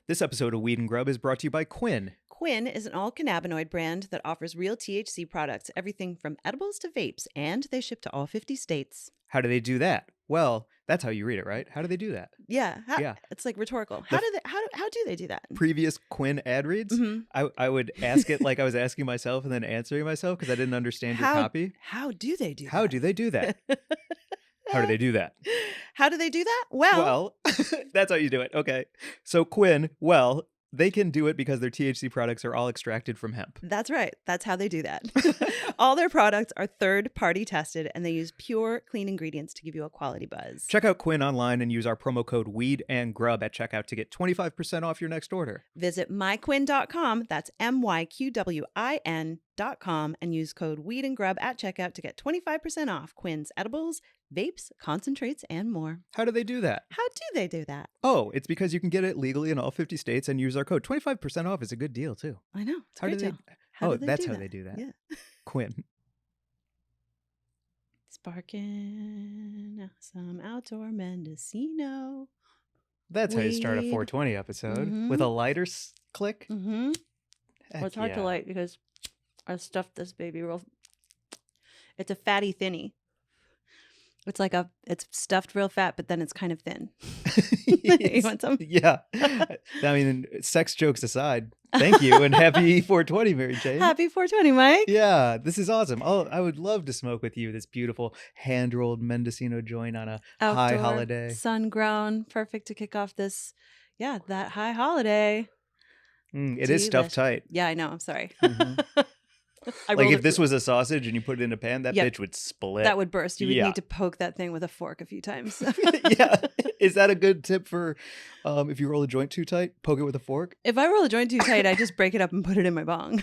This episode of Weed and Grub is brought to you by Quinn. Quinn is an all-cannabinoid brand that offers real THC products, everything from edibles to vapes, and they ship to all 50 states. How do they do that? Well, that's how you read it, right? How do they do that? Yeah, Yeah. It's like rhetorical. How do they do that? Previous Quinn ad reads, I would ask it like I was asking myself and then answering myself because I didn't understand your copy. How do they do that? How do they do that? How do they do that? How do they do that? Well, that's how you do it. Okay. So Quinn, they can do it because their THC products are all extracted from hemp. That's right. That's how they do that. All their products are third-party tested, and they use pure, clean ingredients to give you a quality buzz. Check out Quinn online and use our promo code Weed and Grub at checkout to get 25% off your next order. Visit myquinn.com, that's MYQWIN.com, and use code Weed and Grub at checkout to get 25% off Quinn's edibles, vapes, concentrates, and more. How do they do that? How do they do that? Oh, it's because you can get it legally in all 50 states and use our code. 25% off is a good deal, too. I know. It's a How great do they? deal. How do they that's do how that? they do that. Yeah. Quinn. Sparking some outdoor Mendocino. That's how you start a Weed. 420 episode with a lighter click. Mm-hmm. Heck Well, it's hard to yeah. light because I stuffed this baby real. It's a fatty thinny. It's stuffed real fat, but then it's kind of thin. You want some? Yeah. I mean, sex jokes aside, thank you and happy 420, Mary Jane. Happy 420, Mike. Yeah, this is awesome. Oh, I would love to smoke with you this beautiful hand-rolled Mendocino joint on a high Outdoor, holiday. sun-grown, perfect to kick off this, that high holiday. It is stuffed tight. Yeah, I know. I'm sorry. Mhm. Like if this was a sausage and you put it in a pan, that bitch would split. That would burst. You would Yeah. need to poke that thing with a fork a few times. Yeah. Is that a good tip for if you roll a joint too tight, poke it with a fork? If I roll a joint too tight, I just break it up and put it in my bong,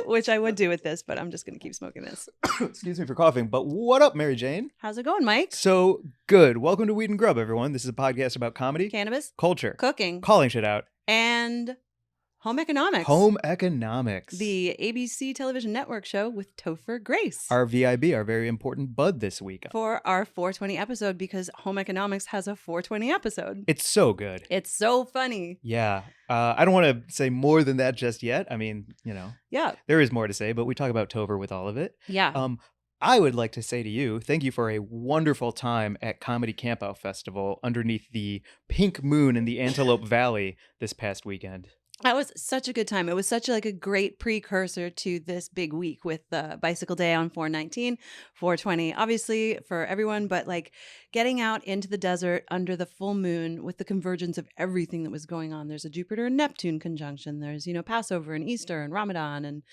which I would do with this, but I'm just going to keep smoking this. Excuse me for coughing, but what up, Mary Jane? How's it going, Mike? So good. Welcome to Weed and Grub, everyone. This is a podcast about comedy, Cannabis, culture, cooking, calling shit out, and home economics. home economics. The ABC television network show with Topher Grace. Our VIB, our very important bud this week. For our 420 episode, because home economics has a 420 episode. It's so good. It's so funny. Yeah. I don't want to say more than that just yet. I mean, Yeah. there is more to say, but we talk about Topher with all of it. Yeah. I would like to say to you, thank you for a wonderful time at Comedy Campout Festival underneath the pink moon in the Antelope Valley this past weekend. That was such a good time. It was such a great precursor to this big week with Bicycle Day on 4/19, 4/20, obviously for everyone, but like getting out into the desert under the full moon with the convergence of everything that was going on. There's a Jupiter and Neptune conjunction. There's, Passover and Easter and Ramadan and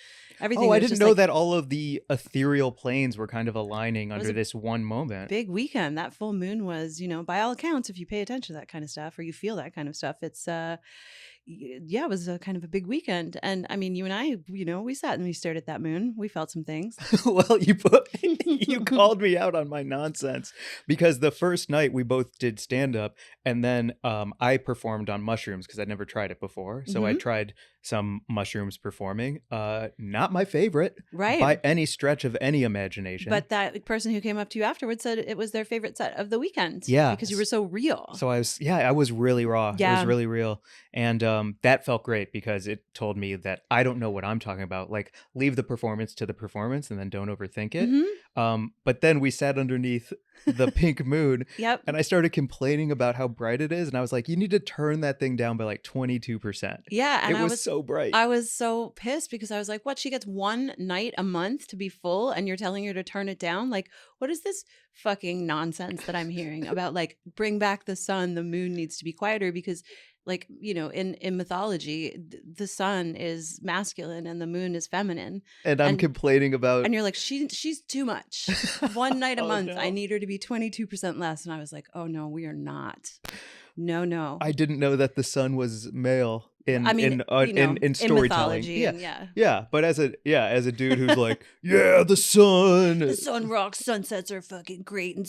everything. Oh, I didn't know that all of the ethereal planes were kind of aligning under this one moment. Big weekend. That full moon was, by all accounts, if you pay attention to that kind of stuff or you feel that kind of stuff, it's it was a kind of a big weekend. And I mean, you and I, we sat and we stared at that moon. We felt some things. Well, you called me out on my nonsense because the first night we both did stand up and then I performed on mushrooms because I'd never tried it before. So I tried some mushrooms performing. Not my favorite, right? By any stretch of any imagination. But that person who came up to you afterwards said it was their favorite set of the weekend. Yeah. Because you were so real. So I was really raw. Yeah. It was really real. And that felt great because it told me that I don't know what I'm talking about. Like, leave the performance to the performance and then don't overthink it. But then we sat underneath the pink moon. Yep. And I started complaining about how bright it is. And I was like, you need to turn that thing down by like 22%. Yeah. And it was so bright. I was so pissed because I was like, what? She gets one night a month to be full and you're telling her to turn it down? Like, what is this fucking nonsense that I'm hearing about like, bring back the sun, the moon needs to be quieter because like, in mythology, the sun is masculine and the moon is feminine. And I'm complaining about... And you're like, she's too much. One night a month. No. I need her to be 22% less. And I was like, oh no, we are not. No. I didn't know that the sun was male in storytelling. In mythology, yeah. But as a dude who's like, yeah, the sun. The sun rocks. Sunsets are fucking great, and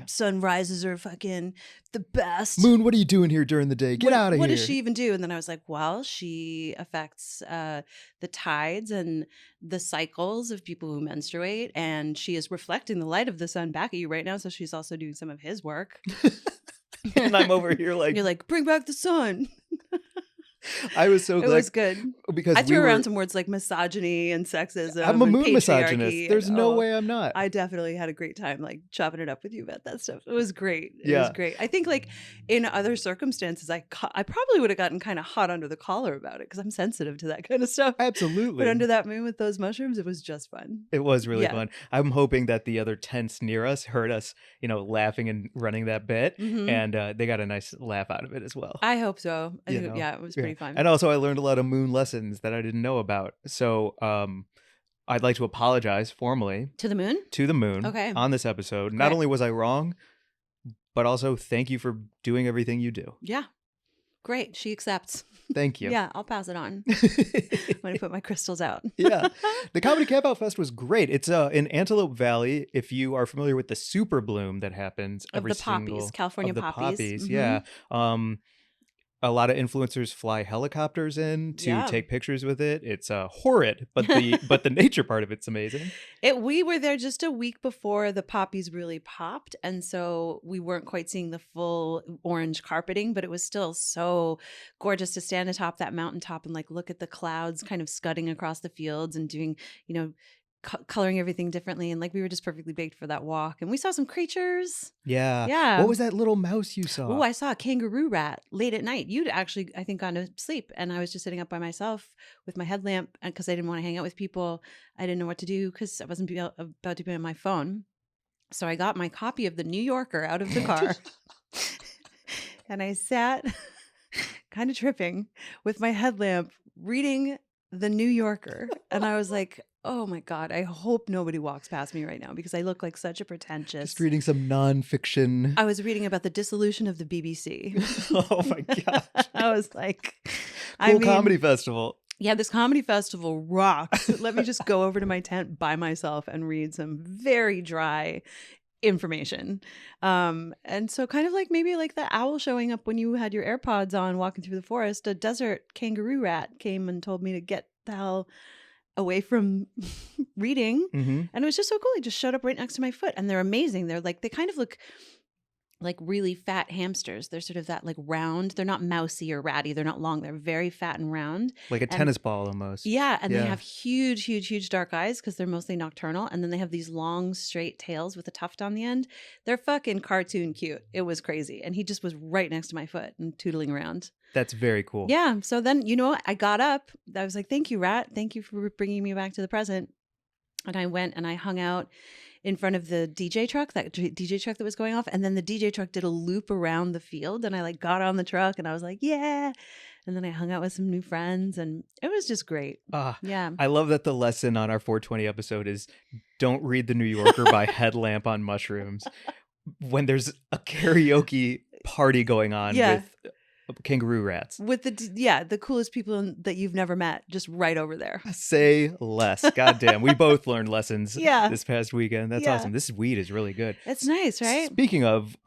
sunrises are fucking the best. Moon, what are you doing here during the day? Get out of here. What does she even do? And then I was like, well, she affects the tides and the cycles of people who menstruate, and she is reflecting the light of the sun back at you right now. So she's also doing some of his work. And I'm over here like... You're like, bring back the sun. I was so It glad was good. because I we threw were. around some words like misogyny and sexism I'm a and moon misogynist. patriarchy. There's And, no way I'm not. I definitely had a great time like chopping it up with you about that stuff. It was great. It was Yeah. great. I think like in other circumstances, I probably would have gotten kind of hot under the collar about it because I'm sensitive to that kind of stuff. Absolutely. But under that moon with those mushrooms, it was just fun. It was really Yeah. fun. I'm hoping that the other tents near us heard us, laughing and running that bit, and they got a nice laugh out of it as well. I hope so. I You think, know? yeah, it was pretty fun. And also, I learned a lot of moon lessons that I didn't know about. So, I'd like to apologize formally To the moon? to the moon Okay. on this episode. Not Great. only was I wrong, but also thank you for doing everything you do. Yeah. Great. She accepts. Thank you. Yeah, I'll pass it on when I put my crystals out. Yeah. The Comedy Campout Fest was great. It's in Antelope Valley. If you are familiar with the super bloom that happens Of every the poppies, single California of the poppies. Yeah. A lot of influencers fly helicopters in to Yeah. take pictures with it. It's horrid, but the nature part of it's amazing. We were there just a week before the poppies really popped, and so we weren't quite seeing the full orange carpeting, but it was still so gorgeous to stand atop that mountaintop and like look at the clouds kind of scudding across the fields and doing, coloring everything differently, and like we were just perfectly baked for that walk. And we saw some creatures. Yeah. Yeah. What was that little mouse you saw? Oh, I saw a kangaroo rat late at night. You'd actually, I think, gone to sleep, and I was just sitting up by myself with my headlamp because I didn't want to hang out with people. I didn't know what to do because I wasn't about to be on my phone. So I got my copy of the New Yorker out of the car, and I sat, kind of tripping, with my headlamp reading the New Yorker, and I was like, oh my God, I hope nobody walks past me right now because I look like such a pretentious. Just reading some nonfiction. I was reading about the dissolution of the BBC. Oh my gosh. I was like, Cool comedy festival. Yeah, this comedy festival rocks. Let me just go over to my tent by myself and read some very dry information. And so kind of like maybe like the owl showing up when you had your AirPods on walking through the forest, a desert kangaroo rat came and told me to get the hell away from reading. And it was just so cool. He just showed up right next to my foot, and they're amazing. They're like, they kind of look like really fat hamsters. They're sort of that like round. They're not mousy or ratty. They're not long. They're very fat and round. Like a tennis ball almost. Yeah. And they have huge, huge, huge dark eyes because they're mostly nocturnal. And then they have these long, straight tails with a tuft on the end. They're fucking cartoon cute. It was crazy. And he just was right next to my foot and tootling around. That's very cool. Yeah. So then, I got up. I was like, thank you, Rat. Thank you for bringing me back to the present. And I went and I hung out in front of the DJ truck, that DJ truck that was going off. And then the DJ truck did a loop around the field, and I like got on the truck and I was like, yeah. And then I hung out with some new friends, and it was just great. Yeah. I love that the lesson on our 420 episode is don't read the New Yorker by headlamp on mushrooms when there's a karaoke party going on with kangaroo rats. With the coolest people that you've never met, just right over there. Say less. Goddamn. We both learned lessons this past weekend. That's awesome. This weed is really good. It's nice, right? Speaking of,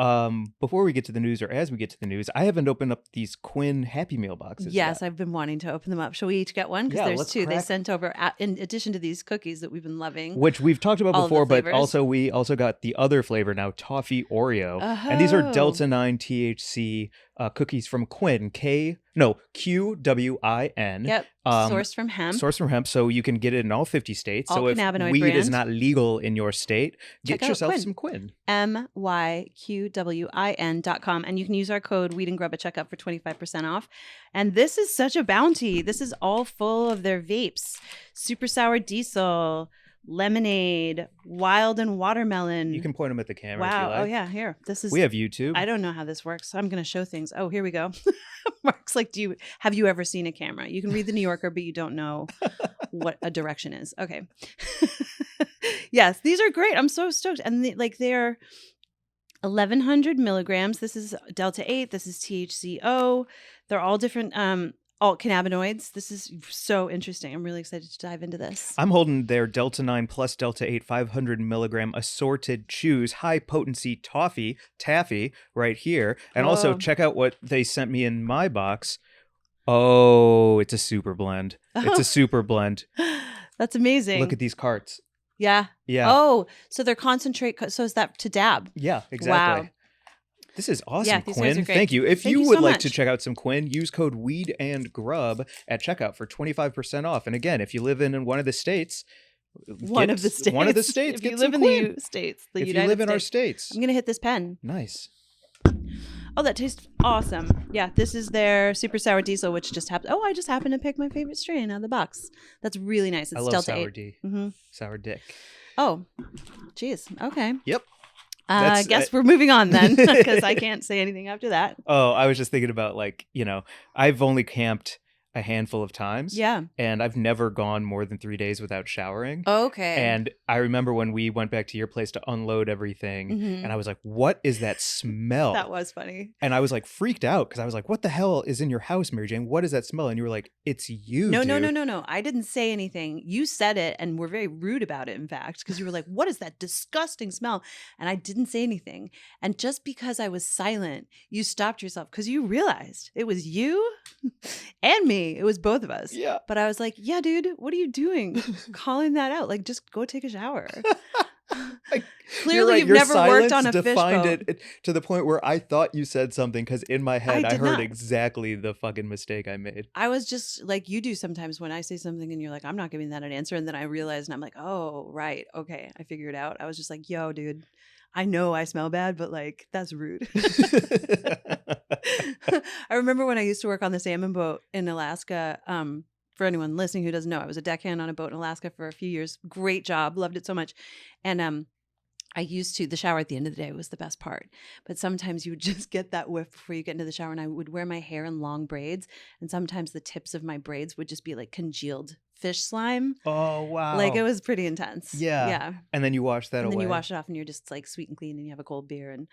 before we get to the news, or as we get to the news, I haven't opened up these Quinn Happy Meal boxes Yes, yet. I've been wanting to open them up. Shall we each get one? Because there's two. They sent over, in addition to these cookies that we've been loving. Which we've talked about before, but also we also got the other flavor now, Toffee Oreo. And these are Delta 9 THC cookies from Quinn, QWIN. Yep. Sourced from hemp. Sourced from hemp, so you can get it in all 50 states. All so if cannabinoid weed brand. is not legal in your state, get yourself some Quinn. MYQWIN.com. And you can use our code Weed and Grub at checkout for 25% off. And this is such a bounty. This is all full of their vapes. Super Sour Diesel, Lemonade, Wild and Watermelon. You can point them at the camera if you Wow. like. Oh, yeah. Here. This is. We have YouTube. I don't know how this works. So I'm going to show things. Oh, here we go. Mark's like, have you ever seen a camera? You can read the New Yorker, but you don't know what a direction is. Okay. Yes, these are great. I'm so stoked. And they're 1,100 milligrams. This is Delta 8. This is THCO. They're all different alt cannabinoids. This is so interesting. I'm really excited to dive into this. I'm holding their Delta 9 plus Delta 8 500 milligram assorted chews high potency taffy right here. And also check out what they sent me in my box. Oh, it's a super blend. It's a super blend. That's amazing. Look at these carts. Yeah. Yeah. Oh, so they're concentrate. So is that to dab? Yeah, exactly. Wow. This is awesome, Yeah, these guys are Quinn. great. Thank you. If Thank you you would so like to much. check out some Quinn, use code WEED and GRUB at checkout for 25% off. And again, if you live in one of the states, One of the states. If get you some live in Quinn. the States, the If United you live in our States. states. I'm going to hit this pen. Nice. Oh, that tastes awesome. Yeah, this is their super sour diesel, which just happened. Oh, I just happened to pick my favorite strain out of the box. That's really nice. It's I love Delta sour 8. D. Mm-hmm. Sour dick. Oh, geez. Okay. Yep. I guess we're moving on then, because I can't say anything after that. Oh, I was just thinking about, like, I've only camped a handful of times. Yeah. And I've never gone more than 3 days without showering. Okay. And I remember when we went back to your place to unload everything, Mhm. and I was like, what is that smell? That was funny. And I was like freaked out because I was like, what the hell is in your house, Mary Jane? What is that smell? And you were like, it's you, No, dude. no. I didn't say anything. You said it and were very rude about it, in fact, because you were like, what is that disgusting smell? And I didn't say anything. And just because I was silent, you stopped yourself because you realized it was you and me. It was both of us. Yeah. But I was like, yeah, dude, what are you doing? Calling that out. Like, just go take a shower. Clearly, right, you've your never worked on a silence fish defined boat. it to the point where I thought you said something because in my head I did heard not. exactly the fucking mistake I made. I was just like you do sometimes when I say something and you're like, I'm not giving that an answer. And then I realize and I'm like, oh, right. Okay. I figured it out. I was just like, yo, dude, I know I smell bad, but like, that's rude. I remember when I used to work on the salmon boat in Alaska. For anyone listening who doesn't know, I was a deckhand on a boat in Alaska for a few years. Great job. Loved it so much. And I used to, the shower at the end of the day was the best part. But sometimes you would just get that whiff before you get into the shower. And I would wear my hair in long braids. And sometimes the tips of my braids would just be like congealed fish slime. Oh, wow. Like it was pretty intense. Yeah. Yeah. And then you wash that away. And then you wash it off and you're just like sweet and clean and you have a cold beer and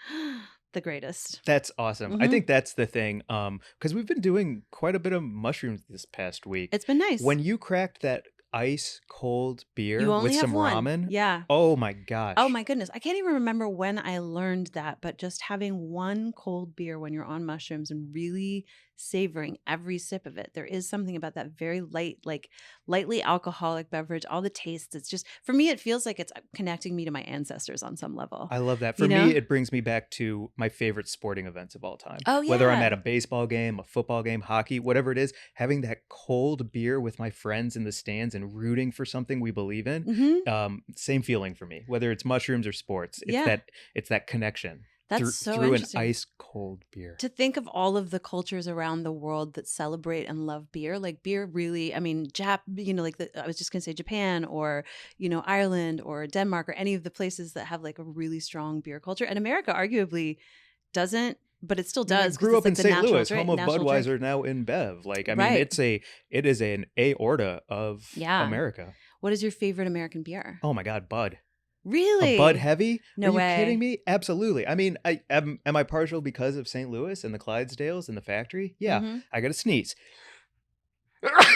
the greatest. That's awesome. I Mhm. think that's the thing. Because we've been doing quite a bit of mushrooms this past week. It's been nice. When you cracked that ice cold beer You only with have some one. ramen. Yeah. Oh my gosh. Oh my goodness. I can't even remember when I learned that, but just having one cold beer when you're on mushrooms and really savoring every sip of it. There is something about that very light, like lightly alcoholic beverage, all the tastes. It's just, for me, it feels like it's connecting me to my ancestors on some level. I love that. For You know? me, it brings me back to my favorite sporting events of all time. Oh, Whether I'm yeah. at a baseball game, a football game, hockey, whatever it is, having that cold beer with my friends in the stands and rooting for something we believe in. Mm-hmm. Same feeling for me, whether it's mushrooms or sports. It's Yeah. that connection. That's so through an interesting. ice cold beer. To think of all of the cultures around the world that celebrate and love beer, like beer really, I mean, I was just going to say Japan or, Ireland or Denmark or any of the places that have like a really strong beer culture. And America arguably doesn't, but it still does. I 'cause grew it's up in like the St. natural Louis, drink- home of national Budweiser, drink. now InBev. Like, I mean, Right. it is an aorta of Yeah. America. What is your favorite American beer? Oh my God, Bud. Really? A Bud Heavy? No Are you way. kidding me? Absolutely. I mean, am I partial because of St. Louis and the Clydesdales and the factory? Yeah. Mhm. I got to sneeze.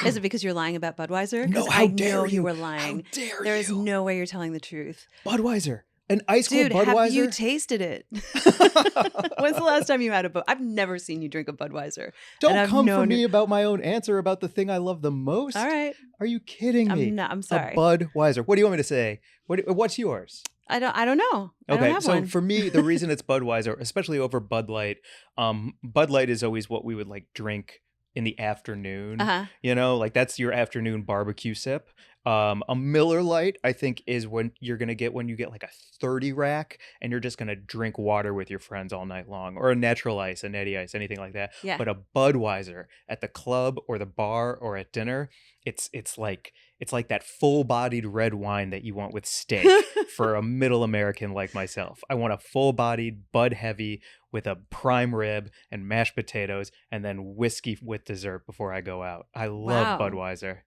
Is it because you're lying about Budweiser? 'Cause No, how I dare know you? were How lying. dare There is you? no way you're telling the truth. Budweiser. An ice cold Dude, Budweiser? have you tasted it? When's the last time you had a Bud? I've never seen you drink a Budweiser. Don't I've come for known me you- about my own answer about the thing I love the most. All right. Are you kidding me? I'm sorry. A Budweiser. What do you want me to say? What's yours? I don't know. I don't Okay, have so one. for me, the reason it's Budweiser, especially over Bud Light, Bud Light is always what we would like drink in the afternoon. Uh-huh. Like that's your afternoon barbecue sip. A Miller Lite, I think, is when you get like a 30 rack and you're just gonna drink water with your friends all night long, or a natural ice, a natty ice, anything like that. Yeah. But a Budweiser at the club or the bar or at dinner, it's like that full-bodied red wine that you want with steak for a middle American like myself. I want a full-bodied Bud Heavy with a prime rib and mashed potatoes and then whiskey with dessert before I go out. I love Wow. Budweiser.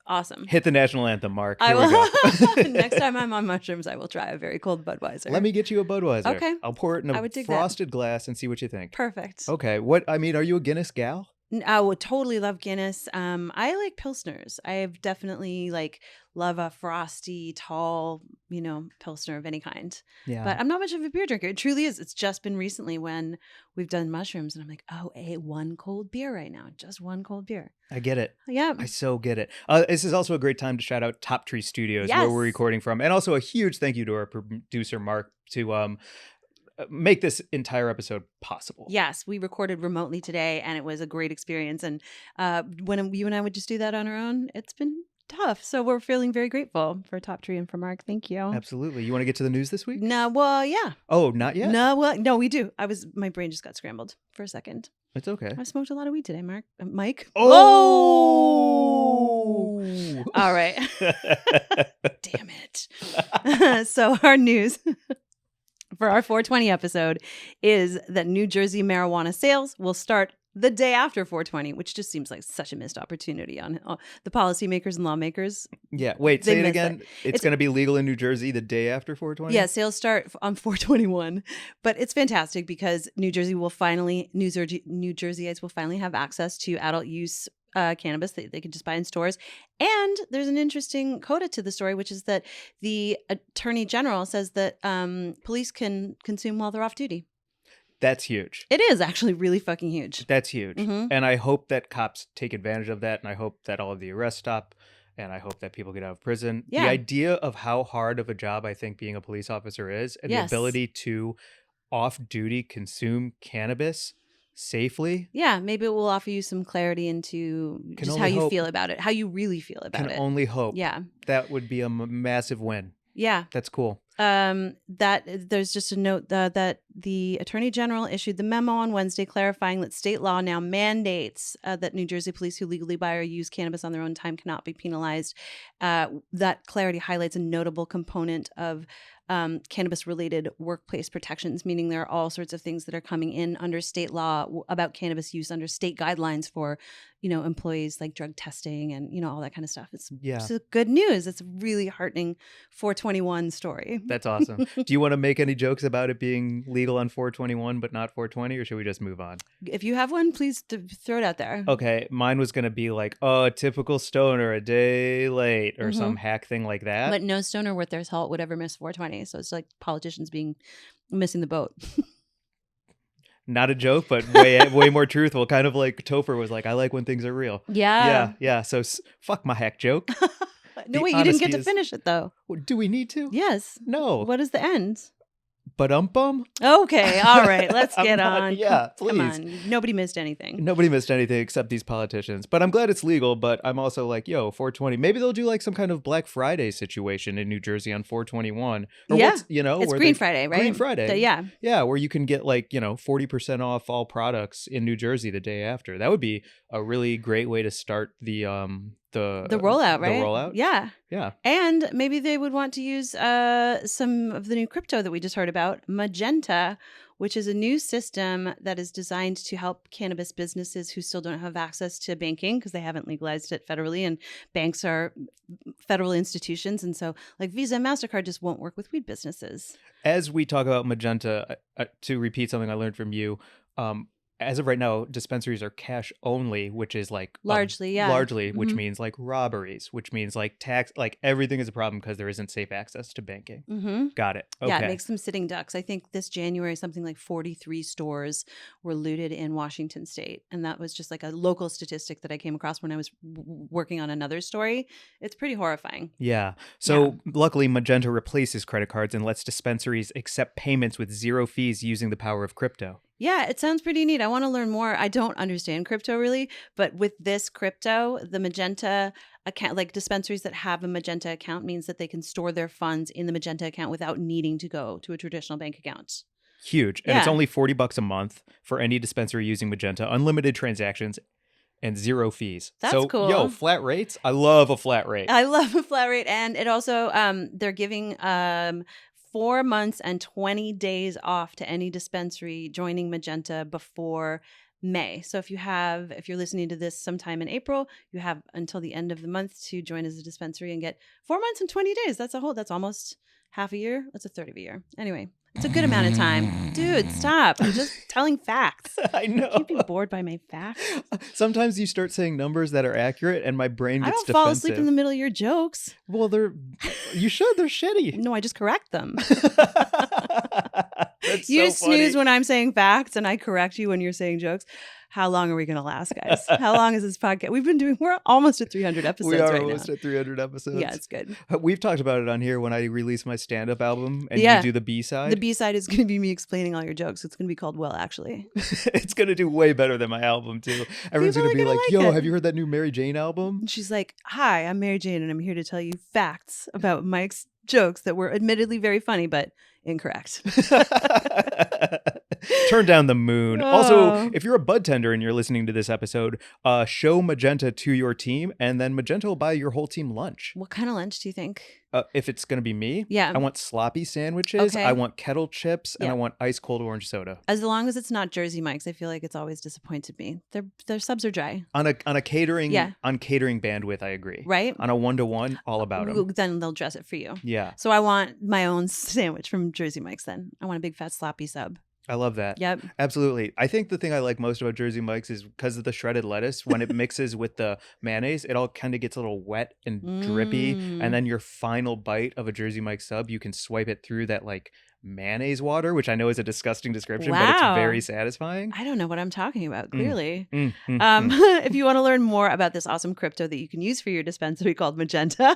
Awesome. Hit the national anthem, Mark. I Here we will. go. Next time I'm on mushrooms, I will try a very cold Budweiser. Let me get you a Budweiser. Okay. I'll pour it in I a would dig that. frosted glass and see what you think. Perfect. Okay. Are you a Guinness gal? I would totally love Guinness. I like Pilsners. I've definitely love a frosty, tall, Pilsner of any kind. Yeah. But I'm not much of a beer drinker. It truly is. It's just been recently when we've done mushrooms and I'm like, oh, one cold beer right now. Just one cold beer. I get it. Yeah. I so get it. This is also a great time to shout out Top Tree Studios, where Yes. we're recording from. And also a huge thank you to our producer, Mark, to make this entire episode possible. Yes, we recorded remotely today, and it was a great experience. And when you and I would just do that on our own, it's been tough. So we're feeling very grateful for Top Tree and for Mark. Thank you. Absolutely. You want to get to the news this week? No, well, yeah. Oh, not yet? No, we do. My brain just got scrambled for a second. It's okay. I smoked a lot of weed today, Mike. Oh! All right. Damn it. So our news for our 420 episode is that New Jersey marijuana sales will start the day after 420, which just seems like such a missed opportunity on the policymakers and lawmakers. Yeah. Wait, say it again. It's going to be legal in New Jersey the day after 420? Yeah, sales start on 421. But it's fantastic because New Jerseyites will finally have access to adult use cannabis that they can just buy in stores. And there's an interesting coda to the story, which is that the Attorney General says that police can consume while they're off duty. That's huge. It is actually really fucking huge. That's huge. Mm-hmm. And I hope that cops take advantage of that. And I hope that all of the arrests stop. And I hope that people get out of prison. Yeah. The idea of how hard of a job I think being a police officer is, and the ability to off-duty consume cannabis safely. Yeah, maybe it will offer you some clarity into just how you feel about it, how you really feel about it. Can only hope. Yeah. That would be a massive win. Yeah. That's cool. That there's just a note that the Attorney General issued the memo on Wednesday clarifying that state law now mandates that New Jersey police who legally buy or use cannabis on their own time cannot be penalized. That clarity highlights a notable component of cannabis-related workplace protections, meaning there are all sorts of things that are coming in under state law about cannabis use under state guidelines for, employees like drug testing and, all that kind of stuff. It's good news. It's a really heartening 421 story. That's awesome. Do you want to make any jokes about it being legal on 421 but not 420, or should we just move on? If you have one, please throw it out there. Okay. Mine was going to be like, a typical stoner a day late or some hack thing like that. But no stoner worth their salt would ever miss 420. So it's like politicians missing the boat. Not a joke, but way more truthful. Kind of like Topher was like, I like when things are real. Yeah. Yeah. So fuck my hack joke. No, wait, you didn't get to finish it though. Do we need to? Yes. No. What is the end? But-um-bum? Okay, all right, let's get on. Yeah, please. Come on. Nobody missed anything. Nobody missed anything except these politicians. But I'm glad it's legal, but I'm also like, 420. Maybe they'll do like some kind of Black Friday situation in New Jersey on 421. Or it's Green Friday, right? Green Friday. Yeah. Yeah, where you can get 40% off all products in New Jersey the day after. That would be a really great way to start the rollout, right? The rollout. Yeah. Yeah. And maybe they would want to use some of the new crypto that we just heard about, Magenta, which is a new system that is designed to help cannabis businesses who still don't have access to banking because they haven't legalized it federally, and banks are federal institutions. And so like Visa and MasterCard just won't work with weed businesses. As we talk about Magenta, to repeat something I learned from you, as of right now, dispensaries are cash only, which is like largely, which means like robberies, which means like tax, like everything is a problem because there isn't safe access to banking. Mm-hmm. Got it. Okay. Yeah, it makes them sitting ducks. I think this January, something like 43 stores were looted in Washington State. And that was just like a local statistic that I came across when I was working on another story. It's pretty horrifying. Yeah. So luckily, Magenta replaces credit cards and lets dispensaries accept payments with zero fees using the power of crypto. Yeah, it sounds pretty neat. I want to learn more. I don't understand crypto really, but with this crypto, the Magenta account, like dispensaries that have a Magenta account, means that they can store their funds in the Magenta account without needing to go to a traditional bank account. Huge. And it's only $40 a month for any dispensary using Magenta, unlimited transactions, and zero fees. That's cool. Flat rates? I love a flat rate. I love a flat rate. And it also, they're giving 4 months and 20 days off to any dispensary joining Magenta before May. So if you're listening to this sometime in April, you have until the end of the month to join as a dispensary and get 4 months and 20 days. That's almost half a year. That's a third of a year. Anyway, it's a good amount of time. Dude, stop. I'm just telling facts. I know. Keep you bored by my facts. Sometimes you start saying numbers that are accurate and my brain gets defensive. I don't fall asleep in the middle of your jokes. Well, you should. They're shitty. No, I just correct them. That's You so funny. snooze when I'm saying facts and I correct you when you're saying jokes. How long are we going to last, guys? How long is this podcast? We're almost at 300 episodes We are right almost now. at 300 episodes. Yeah, it's good. We've talked about it on here when I release my stand-up album and Yeah. you do the B-side. The B-side is going to be me explaining all your jokes. It's going to be called Well, Actually. It's going to do way better than my album, too. Everyone's going to be like, yo, have you heard that new Mary Jane album? And she's like, hi, I'm Mary Jane, and I'm here to tell you facts about Mike's jokes that were admittedly very funny, but incorrect. Turn down the moon. Oh. Also, if you're a bud tender and you're listening to this episode, show Magenta to your team, and then Magenta will buy your whole team lunch. What kind of lunch do you think? If it's going to be me, Yeah. I want sloppy sandwiches, Okay. I want kettle chips, and Yeah. I want ice cold orange soda. As long as it's not Jersey Mike's, I feel like it's always disappointed me. Their subs are dry. On a catering, Yeah. on catering bandwidth, I agree. Right? On a 1-to-1, all about them. Then they'll dress it for you. Yeah, So I want my own sandwich from Jersey Mike's then. I want a big fat sloppy sub. I love that. Yep. Absolutely. I think the thing I like most about Jersey Mike's is because of the shredded lettuce. When it mixes with the mayonnaise, it all kind of gets a little wet and drippy. And then your final bite of a Jersey Mike's sub, you can swipe it through that like mayonnaise water, which I know is a disgusting description, but it's Wow. very satisfying. I don't know what I'm talking about, clearly. Mm. If you want to learn more about this awesome crypto that you can use for your dispensary called Magenta,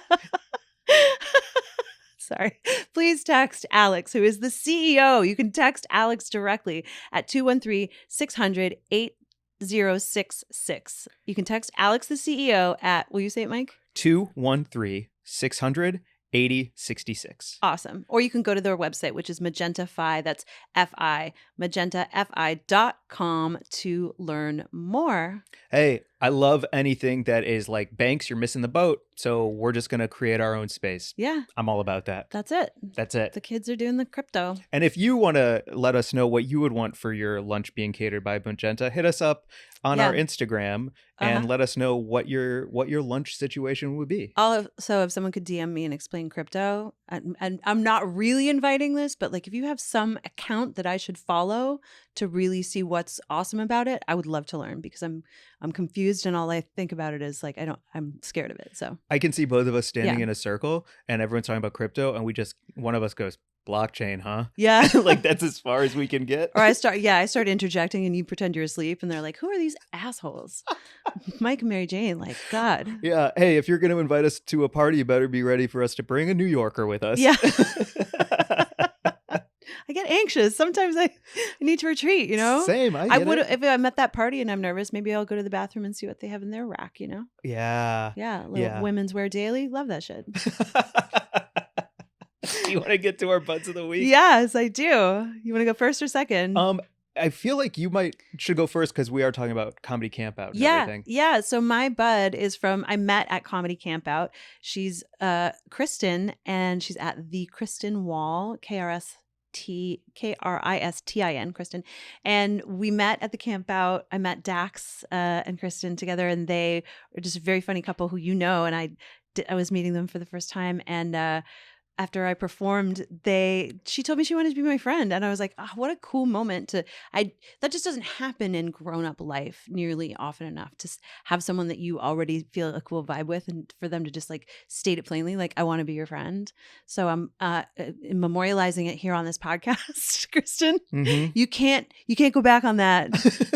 sorry, please text Alex, who is the CEO. You can text Alex directly at 213-600-8066. You can text Alex, the CEO, at, will you say it, Mike? 213-600-8066. Awesome. Or you can go to their website, which is Magenta-Fi. That's F-I, magentafi.com to learn more. Hey, I love anything that is like banks, you're missing the boat. So we're just going to create our own space. Yeah, I'm all about that. that's it. That's it. The kids are doing the crypto. And if you want to let us know what you would want for your lunch being catered by Magenta, hit us up on our Instagram and let us know what your lunch situation would be. Also, if someone could DM me and explain crypto, and I'm not really inviting this, but like if you have some account that I should follow to really see what's awesome about it, I would love to learn because I'm confused and all I think about it is like I'm scared of it. So I can see both of us standing in a circle and everyone's talking about crypto and one of us goes, blockchain, huh? yeah. Like that's as far as we can get. Or I start interjecting and you pretend you're asleep and they're like, who are these assholes? Mike and Mary Jane, like, God. Yeah. Hey, if you're going to invite us to a party, you better be ready for us to bring a New Yorker with us. Yeah. I get anxious. Sometimes I need to retreat, you know? Same. I would if I'm at that party and I'm nervous, maybe I'll go to the bathroom and see what they have in their rack, you know? Yeah. Yeah. Little women's wear daily. Love that shit. You want to get to our buds of the week? Yes, I do. You want to go first or second? I feel like you should go first because we are talking about comedy campout and everything. Yeah. So my bud is I met at Comedy Campout. She's Kristen, and she's at the Kristen Wall, Kristin, Kristen. And we met at the campout. I met Dax and Kristen together, and they are just a very funny couple who you know. And I was meeting them for the first time, and after I performed, she told me she wanted to be my friend. And I was like, oh, what a cool moment that just doesn't happen in grown-up life nearly often enough to have someone that you already feel a cool vibe with and for them to just like state it plainly, like, I want to be your friend. So I'm memorializing it here on this podcast, Kristen. Mm-hmm. You can't go back on that.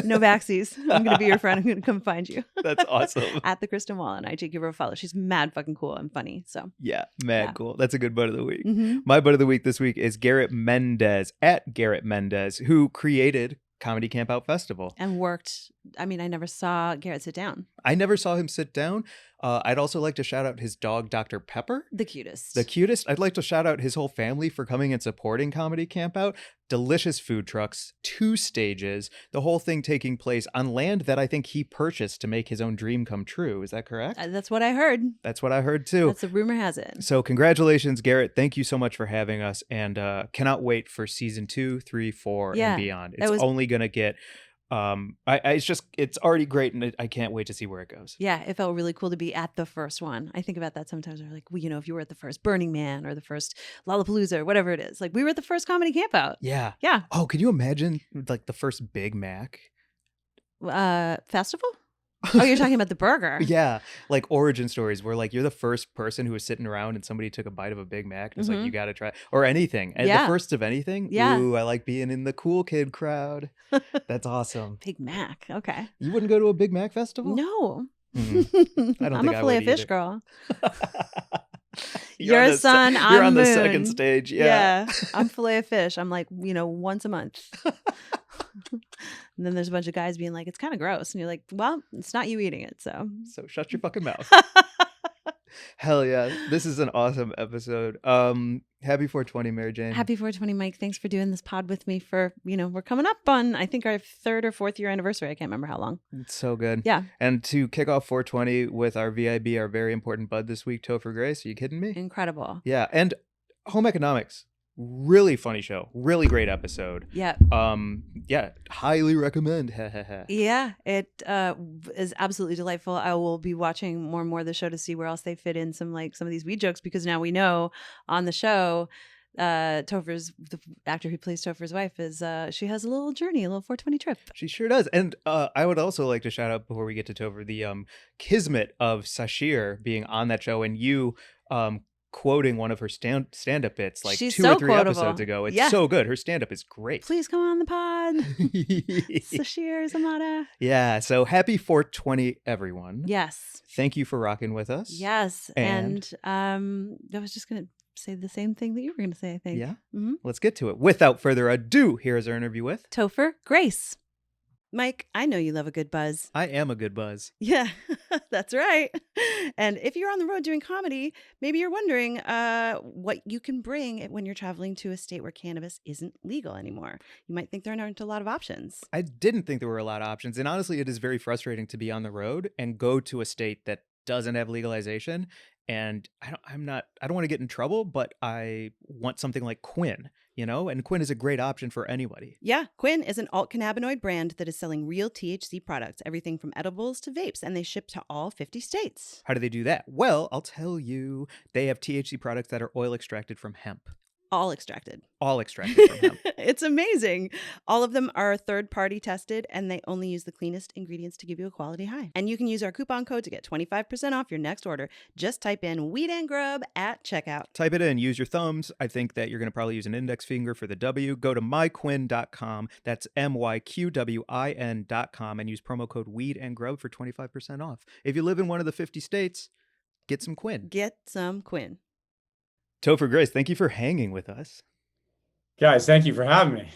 No backsies. I'm going to be your friend. I'm going to come find you. That's awesome. At the Kristen Wall on IG. Give her a follow. She's mad fucking cool and funny. So yeah, mad cool. That's a good bud of the week. Mm-hmm. My bud of the week this week is Garrett Mendez at Garrett Mendez, who created Comedy Campout Festival and worked. I mean, I never saw Garrett sit down. I never saw him sit down. I'd also like to shout out his dog, Dr. Pepper. The cutest. The cutest. I'd like to shout out his whole family for coming and supporting Comedy Campout. Delicious food trucks, 2 stages, the whole thing taking place on land that I think he purchased to make his own dream come true. Is that correct? That's what I heard. That's what I heard too. That's the rumor has it. So congratulations, Garrett. Thank you so much for having us, and cannot wait for season 2, 3, 4, and beyond. It's only going to get... it's already great, and I can't wait to see where it goes. Yeah, it felt really cool to be at the first one. I think about that sometimes. We're like, well, you know, if you were at the first Burning Man or the first Lollapalooza or whatever it is, like we were at the first Comedy Campout. Yeah. Oh, can you imagine like the first Big Mac festival? Oh, you're talking about the burger. Yeah, like origin stories where like you're the first person who was sitting around and somebody took a bite of a Big Mac and it's like, you got to try, or anything. And the Yeah. first of anything. Yeah. Ooh, I like being in the cool kid crowd. That's awesome. Big Mac. Okay. You wouldn't go to a Big Mac festival? No. I don't I'm think a I fillet would of fish either. girl. You're You're sun, I'm You're on the moon. second stage. Yeah. I'm fillet of fish. I'm like, once a month. And then there's a bunch of guys being like, it's kind of gross. And you're like, well, it's not you eating it. So Shut your fucking mouth. Hell yeah. This is an awesome episode. Happy 420, Mary Jane. Happy 420, Mike. Thanks for doing this pod with me for, we're coming up on, I think, our 3rd or 4th year anniversary. I can't remember how long. It's so good. Yeah. And to kick off 420 with our VIB, our very important bud this week, Topher Grace. Are you kidding me? Incredible. Yeah. And Home Economics. Really funny show. Really great episode. Yeah. Yeah. Highly recommend. Yeah. It is absolutely delightful. I will be watching more and more of the show to see where else they fit in some of these weed jokes, because now we know on the show, Topher's, the actor who plays Topher's wife, is she has a little journey, a little 420 trip. She sure does. And I would also like to shout out, before we get to Topher, the kismet of Sashir being on that show, and you quoting one of her stand-up bits like She's 2 so or 3 quotable. episodes ago. It's so good. Her stand-up is great. Please come on the pod. Sashir Zamata. Yeah. So happy 420, everyone. Yes. Thank you for rocking with us. Yes. And I was just going to say the same thing that you were going to say, I think. Yeah. Let's get to it. Without further ado, here is our interview with Topher Grace. Mike, I know you love a good buzz. I am a good buzz. Yeah, that's right. And if you're on the road doing comedy, maybe you're wondering what you can bring when you're traveling to a state where cannabis isn't legal anymore. You might think there aren't a lot of options. I didn't think there were a lot of options. And honestly, it is very frustrating to be on the road and go to a state that doesn't have legalization. And I don't want to get in trouble, but I want something like Quinn, and Quinn is a great option for anybody. Yeah, Quinn is an alt cannabinoid brand that is selling real THC products, everything from edibles to vapes, and they ship to all 50 states. How do they do that? Well, I'll tell you, they have THC products that are oil extracted from hemp. All extracted. All extracted from hemp. It's amazing. All of them are third-party tested, and they only use the cleanest ingredients to give you a quality high. And you can use our coupon code to get 25% off your next order. Just type in Weed and Grub at checkout. Type it in. Use your thumbs. I think that you're going to probably use an index finger for the W. Go to myquinn.com. That's myqwin.com, and use promo code Weed and Grub for 25% off. If you live in one of the 50 states, get some Quinn. Get some Quinn. Topher Grace, thank you for hanging with us. Guys, thank you for having me.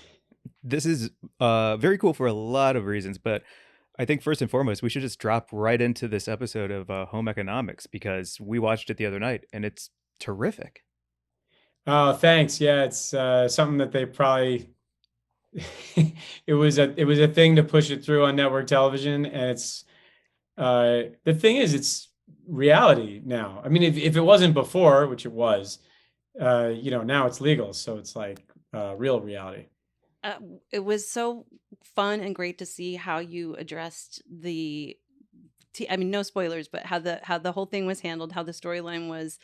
This is very cool for a lot of reasons, but I think first and foremost, we should just drop right into this episode of Home Economics, because we watched it the other night and it's terrific. Oh, thanks. Yeah, it's something that they probably it was a thing to push it through on network television, and it's the thing is, it's reality now. I mean, if it wasn't before, which it was, now it's legal, so it's like real reality. It was so fun and great to see how you addressed no spoilers, but how the whole thing was handled, how the storyline was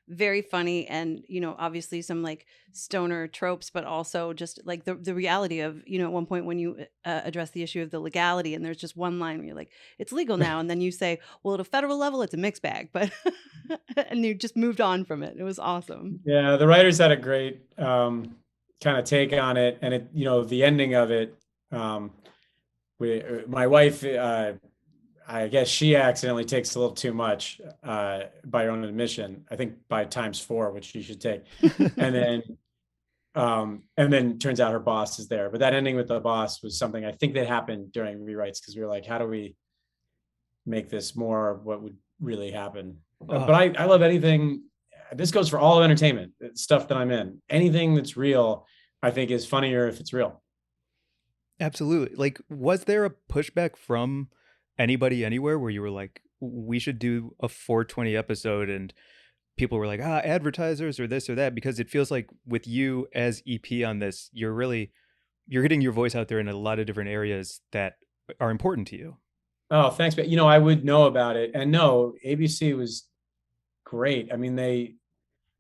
very funny, and obviously some like stoner tropes, but also just like the reality of at one point when you address the issue of the legality, and there's just one line where you're like, it's legal now, and then you say, well, at a federal level it's a mixed bag, but and you just moved on from it. It was awesome. Yeah, the writers had a great kind of take on it, and it the ending of it, my wife, I guess she accidentally takes a little too much by her own admission. I think by ×4, which she should take. And then turns out her boss is there. But that ending with the boss was something I think that happened during rewrites, because we were like, how do we make this more of what would really happen? But I love anything. This goes for all of entertainment, stuff that I'm in. Anything that's real, I think, is funnier if it's real. Absolutely. Like, was there a pushback from anybody anywhere where you were like, we should do a 420 episode, and people were like, advertisers or this or that? Because it feels like with you as EP on this, you're getting your voice out there in a lot of different areas that are important to you. Oh, thanks. But I would know about it. And no, ABC was great. I mean,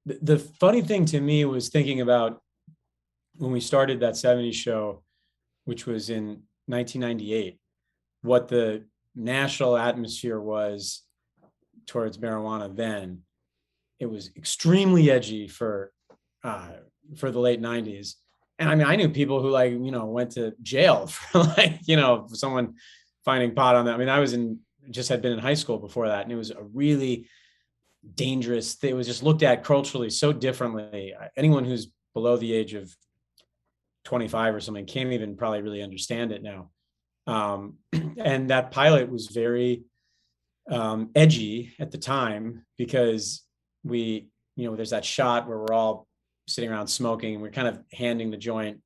the funny thing to me was thinking about when we started that 70s show, which was in 1998, what the national atmosphere was towards marijuana then, it was extremely edgy for the late 90s. And I mean, I knew people who like, went to jail for like, someone finding pot on that. I mean, I was had been in high school before that. And it was a really dangerous, it was just looked at culturally so differently. Anyone who's below the age of 25 or something can't even probably really understand it now. And that pilot was very edgy at the time, because we, there's that shot where we're all sitting around smoking, and we're kind of handing the joint,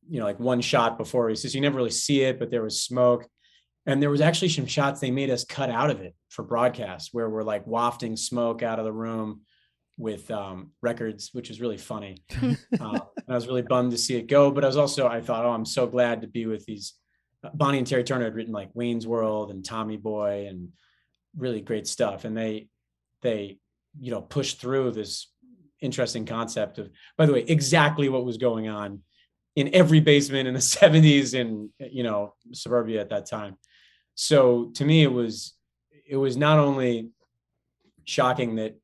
like one shot before so you never really see it, but there was smoke. And there was actually some shots they made us cut out of it for broadcast, where we're like wafting smoke out of the room with records, which is really funny. And I was really bummed to see it go, but I thought, oh, I'm so glad to be with these. Bonnie and Terry Turner had written like Wayne's World and Tommy Boy and really great stuff. And they pushed through this interesting concept of, by the way, exactly what was going on in every basement in the 70s in, suburbia at that time. So to me, it was not only shocking that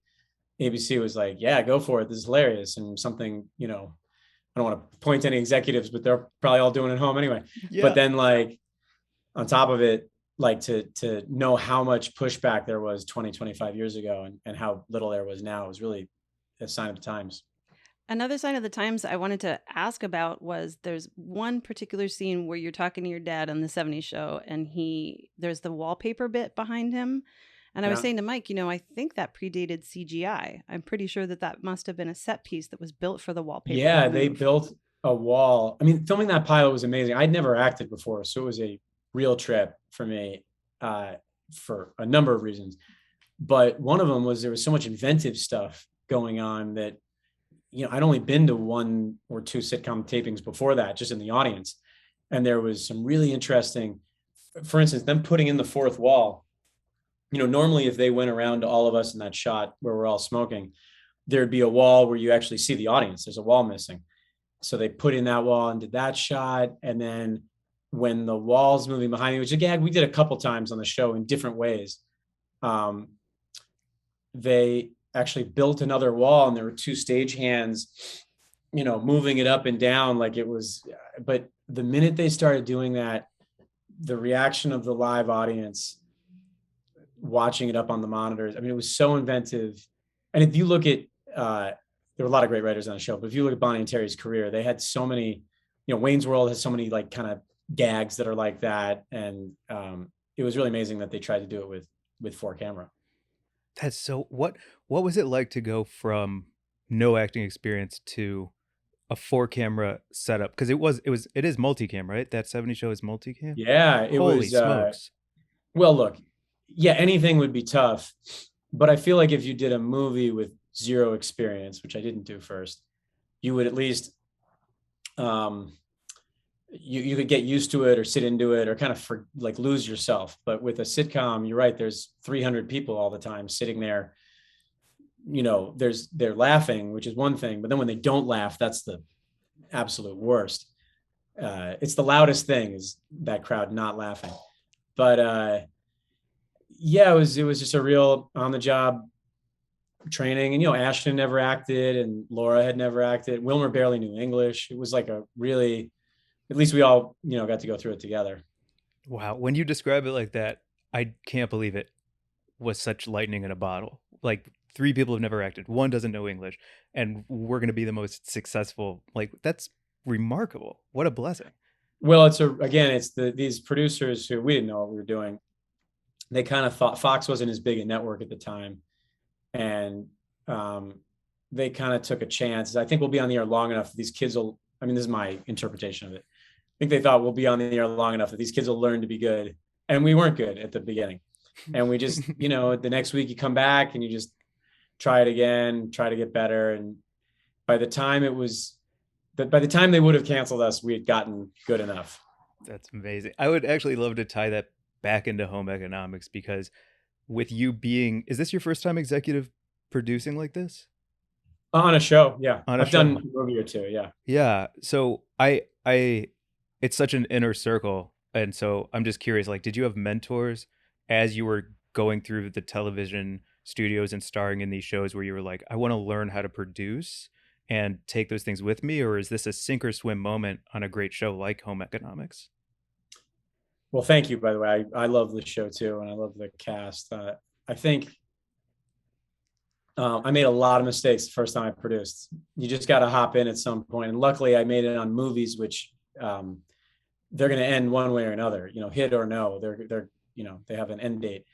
ABC was like, yeah, go for it, this is hilarious, and something, I don't want to point to any executives, but they're probably all doing it at home anyway. Yeah. But then like on top of it, like to know how much pushback there was 25 years ago and how little there was now, was really a sign of the times. Another sign of the times I wanted to ask about was, there's one particular scene where you're talking to your dad on the 70s show, and there's the wallpaper bit behind him. And I was saying to Mike, I think that predated CGI. I'm pretty sure that must have been a set piece that was built for the wallpaper. Yeah, they built a wall. I mean, filming that pilot was amazing. I'd never acted before, so it was a real trip for me for a number of reasons. But one of them was there was so much inventive stuff going on that, I'd only been to 1 or 2 sitcom tapings before that, just in the audience. And there was some really interesting, for instance, them putting in the fourth wall. Normally if they went around to all of us in that shot where we're all smoking, there'd be a wall where you actually see the audience. There's a wall missing. So they put in that wall and did that shot. And then when the wall's moving behind me, which again, we did a couple times on the show in different ways, they actually built another wall, and there were 2 stagehands, moving it up and down like it was. But the minute they started doing that, the reaction of the live audience watching it up on the monitors, I mean, it was so inventive. And if you look at, there were a lot of great writers on the show, but if you look at Bonnie and Terry's career, they had so many, Wayne's World has so many like kind of gags that are like that. And it was really amazing that they tried to do it with 4 camera. That's so, what was it like to go from no acting experience to a 4 camera setup? Because it is multicam, right? That 70 show is multicam. Yeah, Holy smokes. Well, look, yeah, anything would be tough, but I feel like if you did a movie with 0 experience, which I didn't do first, you would at least you could get used to it or sit into it or kind of lose yourself. But with a sitcom, you're right, there's 300 people all the time sitting there. They're laughing, which is one thing, but then when they don't laugh, that's the absolute worst. It's the loudest thing, is that crowd not laughing. But yeah, it was just a real on the job training. And Ashton never acted, and Laura had never acted. Wilmer barely knew English. It was like a really, at least we all got to go through it together. Wow, when you describe it like that, I can't believe it was such lightning in a bottle. Like 3 people have never acted, 1 doesn't know English, and we're going to be the most successful. Like, that's remarkable. What a blessing. Well, it's these producers who, we didn't know what we were doing. They kind of thought Fox wasn't as big a network at the time, and they kind of took a chance. I think we'll be on the air long enough that these kids will, I mean, this is my interpretation of it, I think they thought we'll be on the air long enough that these kids will learn to be good. And we weren't good at the beginning. And we just, the next week you come back and you just try it again, try to get better. And by the time they would have canceled us, we had gotten good enough. That's amazing. I would actually love to tie that back into home economics, because with you being, is this your first time executive producing like this? On a show, yeah. I've done a movie or 2, yeah. Yeah. So it's such an inner circle And so I'm just curious, like, did you have mentors as you were going through the television studios and starring in these shows where you were like, I want to learn how to produce and take those things with me? Or is this a sink or swim moment on a great show like Home Economics? Well, thank you, by the way. I love the show too, and I love the cast. I think I made a lot of mistakes the first time I produced. You just got to hop in at some point. And luckily I made it on movies, which they're going to end one way or another, hit or no, they're, they have an end date.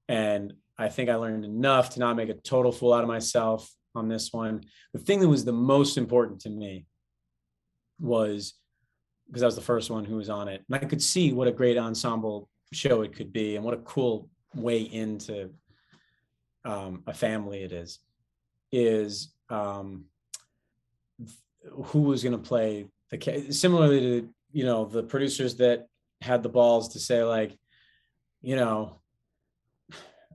And I think I learned enough to not make a total fool out of myself on this one. The thing that was the most important to me was, because I was the first one who was on it, and I could see what a great ensemble show it could be and what a cool way into a family it is who was going to play similarly to, the producers that had the balls to say, like,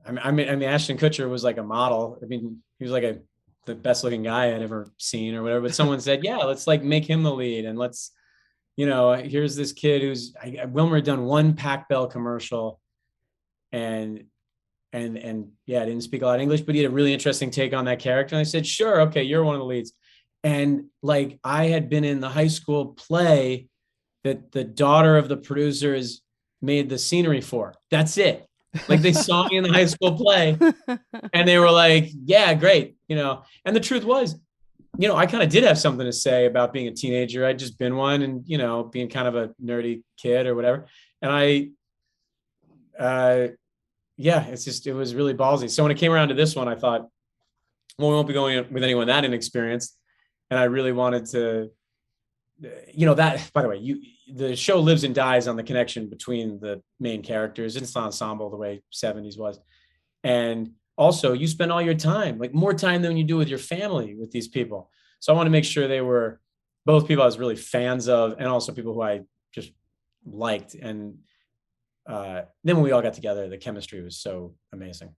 I mean, Ashton Kutcher was like a model. I mean, he was like the best looking guy I'd ever seen or whatever, but someone said, yeah, let's like make him the lead. And let's, here's this kid who's, Wilmer had done one Pac Bell commercial and yeah, I didn't speak a lot of English, but he had a really interesting take on that character. And I said, sure. Okay. You're one of the leads. And like, I had been in the high school play that the daughter of the producer has made the scenery for. That's it. Like, they saw me in the high school play and they were like, yeah, great. And the truth was, I kind of did have something to say about being a teenager. I'd just been one and, being kind of a nerdy kid or whatever. And yeah, it was really ballsy. So when it came around to this one, I thought, well, we won't be going with anyone that inexperienced. And I really wanted to, that, by the way, the show lives and dies on the connection between the main characters. It's an ensemble the way 70s was. And also you spend all your time, like more time than you do with your family with these people. So I want to make sure they were both people I was really fans of and also people who I just liked. And then when we all got together, the chemistry was so amazing.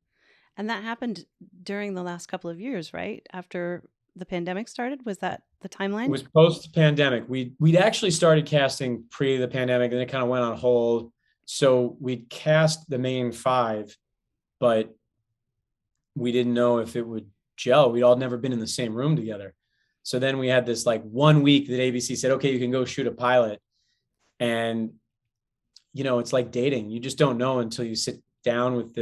And that happened during the last couple of years, right? After the pandemic started? Was that the timeline? It was post-pandemic. We'd actually started casting pre the pandemic, and it kind of went on hold. So we'd cast the main 5, but we didn't know if it would gel. We'd all never been in the same room together. So then we had this like 1 week that ABC said, okay, you can go shoot a pilot. And, it's like dating. You just don't know until you sit down with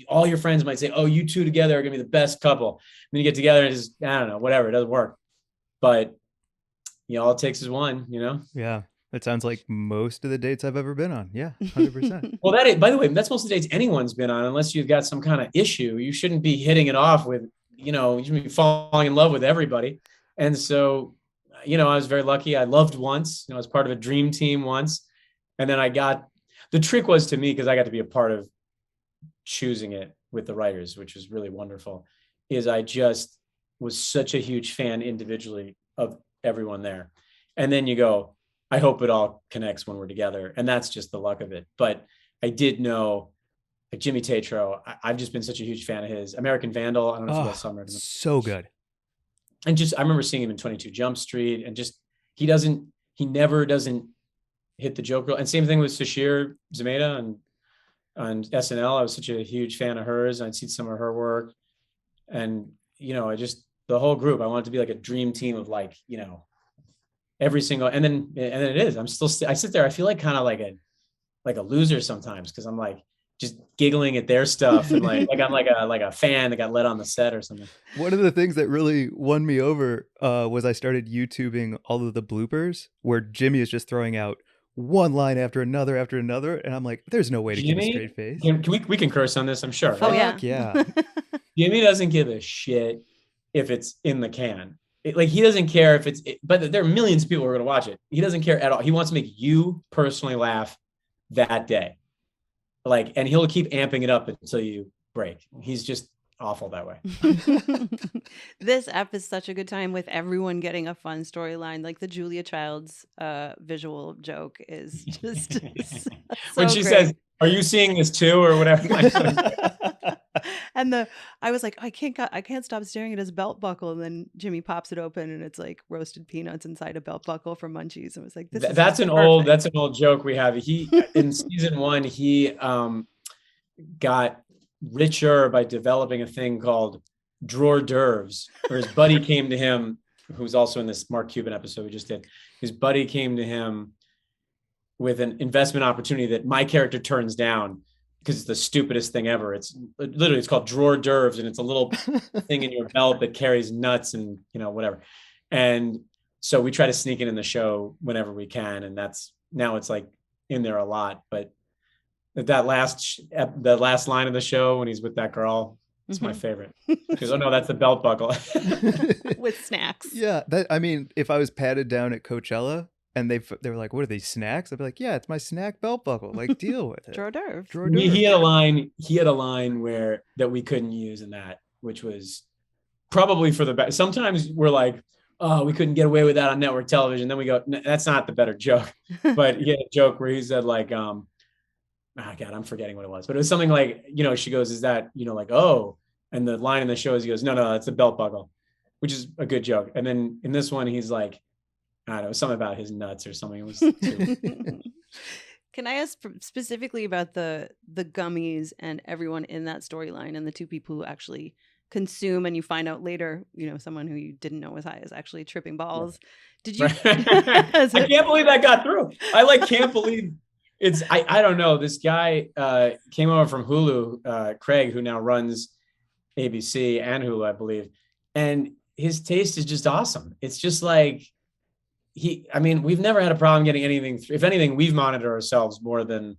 all your friends might say, oh, you two together are gonna be the best couple. And then you get together and just, I don't know, whatever, it doesn't work. But all it takes is one, Yeah. That sounds like most of the dates I've ever been on. Yeah, 100%. Well, by the way, that's most of the dates anyone's been on, unless you've got some kind of issue. You shouldn't be hitting it off with, you shouldn't be falling in love with everybody. And so, I was very lucky. I loved once, I was part of a dream team once. And then the trick was to me, because I got to be a part of choosing it with the writers, which was really wonderful, is I just was such a huge fan individually of everyone there. And then you go, I hope it all connects when we're together. And that's just the luck of it. But I did know, like, Jimmy Tatro, I've just been such a huge fan of his. American Vandal, I don't know if you guys saw him. So good. And I remember seeing him in 22 Jump Street, and just, he never doesn't hit the joke reel. And same thing with Sashir Zameda on SNL. I was such a huge fan of hers. I'd seen some of her work, and the whole group, I wanted to be like a dream team of like, every single, and then it is. I sit there, I feel like kind of like a loser sometimes, because I'm like just giggling at their stuff and like I'm like a fan that got let on the set or something. One of the things that really won me over was I started YouTubing all of the bloopers where Jimmy is just throwing out one line after another, and I'm like, there's no way to keep a straight face. We can curse on this, I'm sure. Oh, right? yeah. Jimmy doesn't give a shit if it's in the can. He doesn't care if but there are millions of people who are going to watch it. He doesn't care at all. He wants to make you personally laugh that day. And he'll keep amping it up until you break. He's just awful that way. This app is such a good time with everyone getting a fun storyline. Like the Julia Childs visual joke is just so when she great. says, "Are you seeing this too?" or whatever. And I was like, I can't stop staring at his belt buckle. And then Jimmy pops it open and it's like roasted peanuts inside a belt buckle from Munchies. And I was like, this is That's an perfect. old joke we have. He in season 1, he got richer by developing a thing called drawer d'oeuvres, where his buddy came to him, who's also in this Mark Cuban episode we just did. His buddy came to him with an investment opportunity that my character turns down because it's the stupidest thing ever. It's literally, it's called drawer d'oeuvres, and it's a little thing in your belt that carries nuts and, you know, whatever. And so we try to sneak it in the show whenever we can. And now it's like in there a lot, but that last line of the show when he's with that girl, it's my favorite. Because, oh no, that's the belt buckle. With snacks. Yeah, I mean, if I was patted down at Coachella and they were like, "What are these snacks?" I'd be like, "Yeah, it's my snack belt buckle. Like, deal with it." Drawer d'oeuvre. He had a line that we couldn't use in that, which was probably for the best. Sometimes we're like, "Oh, we couldn't get away with that on network television." Then we go, "That's not the better joke." But he had a joke where he said like, God, I'm forgetting what it was, but it was something like, you know, she goes, "Is that, you know, like, oh," and the line in the show is, he goes, no, that's a belt buckle, which is a good joke. And then in this one, he's like, I don't know, something about his nuts or something. It was Can I ask specifically about the gummies and everyone in that storyline and the two people who actually consume, and you find out later, you know, someone who you didn't know was high is actually tripping balls. Did you? I can't believe that got through. I can't believe it's, I don't know. This guy came over from Hulu, Craig, who now runs ABC and Hulu, I believe. And his taste is just awesome. It's just like, we've never had a problem getting anything. If anything, we've monitored ourselves more than,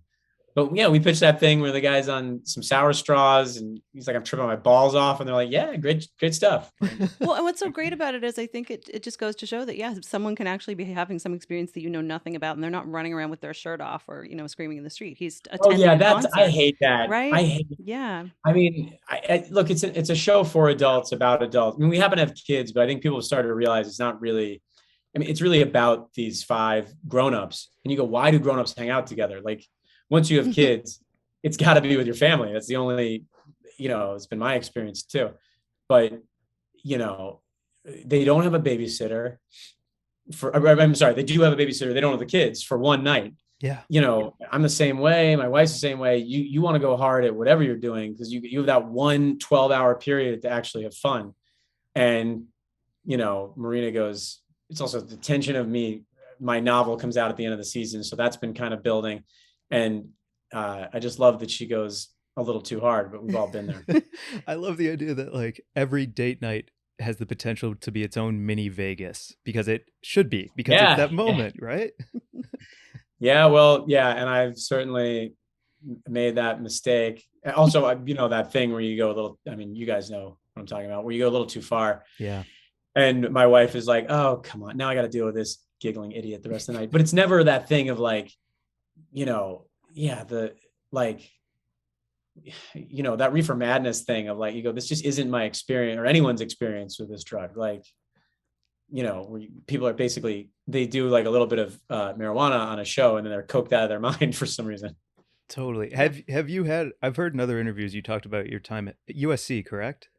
but yeah, we pitched that thing where the guy's on some sour straws and he's like, I'm tripping my balls off. And they're like, yeah, great stuff. Well, and what's so great about it is I think it just goes to show that, yeah, someone can actually be having some experience that you know nothing about, and they're not running around with their shirt off or, you know, screaming in the street. He's attending I hate that. Right? I hate it. Yeah. I mean, look, it's a show for adults, about adults. I mean, we happen to have kids, but I think people have started to realize it's not really, I mean, it's really about these 5 grownups. And you go, why do grownups hang out together? Like, once you have kids, it's got to be with your family. That's the only, you know, it's been my experience too. But, you know, they don't have a babysitter I'm sorry, they do have a babysitter. They don't have the kids for one night. Yeah. You know, I'm the same way. My wife's the same way. You want to go hard at whatever you're doing because you have that 1 12-hour period to actually have fun. And, you know, Marina goes, it's also the tension of my novel comes out at the end of the season. So that's been kind of building. And I just love that she goes a little too hard, but we've all been there. I love the idea that like every date night has the potential to be its own mini Vegas, because it should be, because it's that moment, right? Yeah, well, yeah. And I've certainly made that mistake. Also, you know, that thing where you go a little, I mean, you guys know what I'm talking about, where you go a little too far. Yeah. And my wife is like, oh, come on. Now I got to deal with this giggling idiot the rest of the night. But it's never that thing of like, you know, yeah, you know, that reefer madness thing of like, you go, this just isn't my experience or anyone's experience with this drug. Like, you know, where people are basically, they do like a little bit of marijuana on a show and then they're coked out of their mind for some reason. Totally. Have you had, I've heard in other interviews you talked about your time at USC, correct?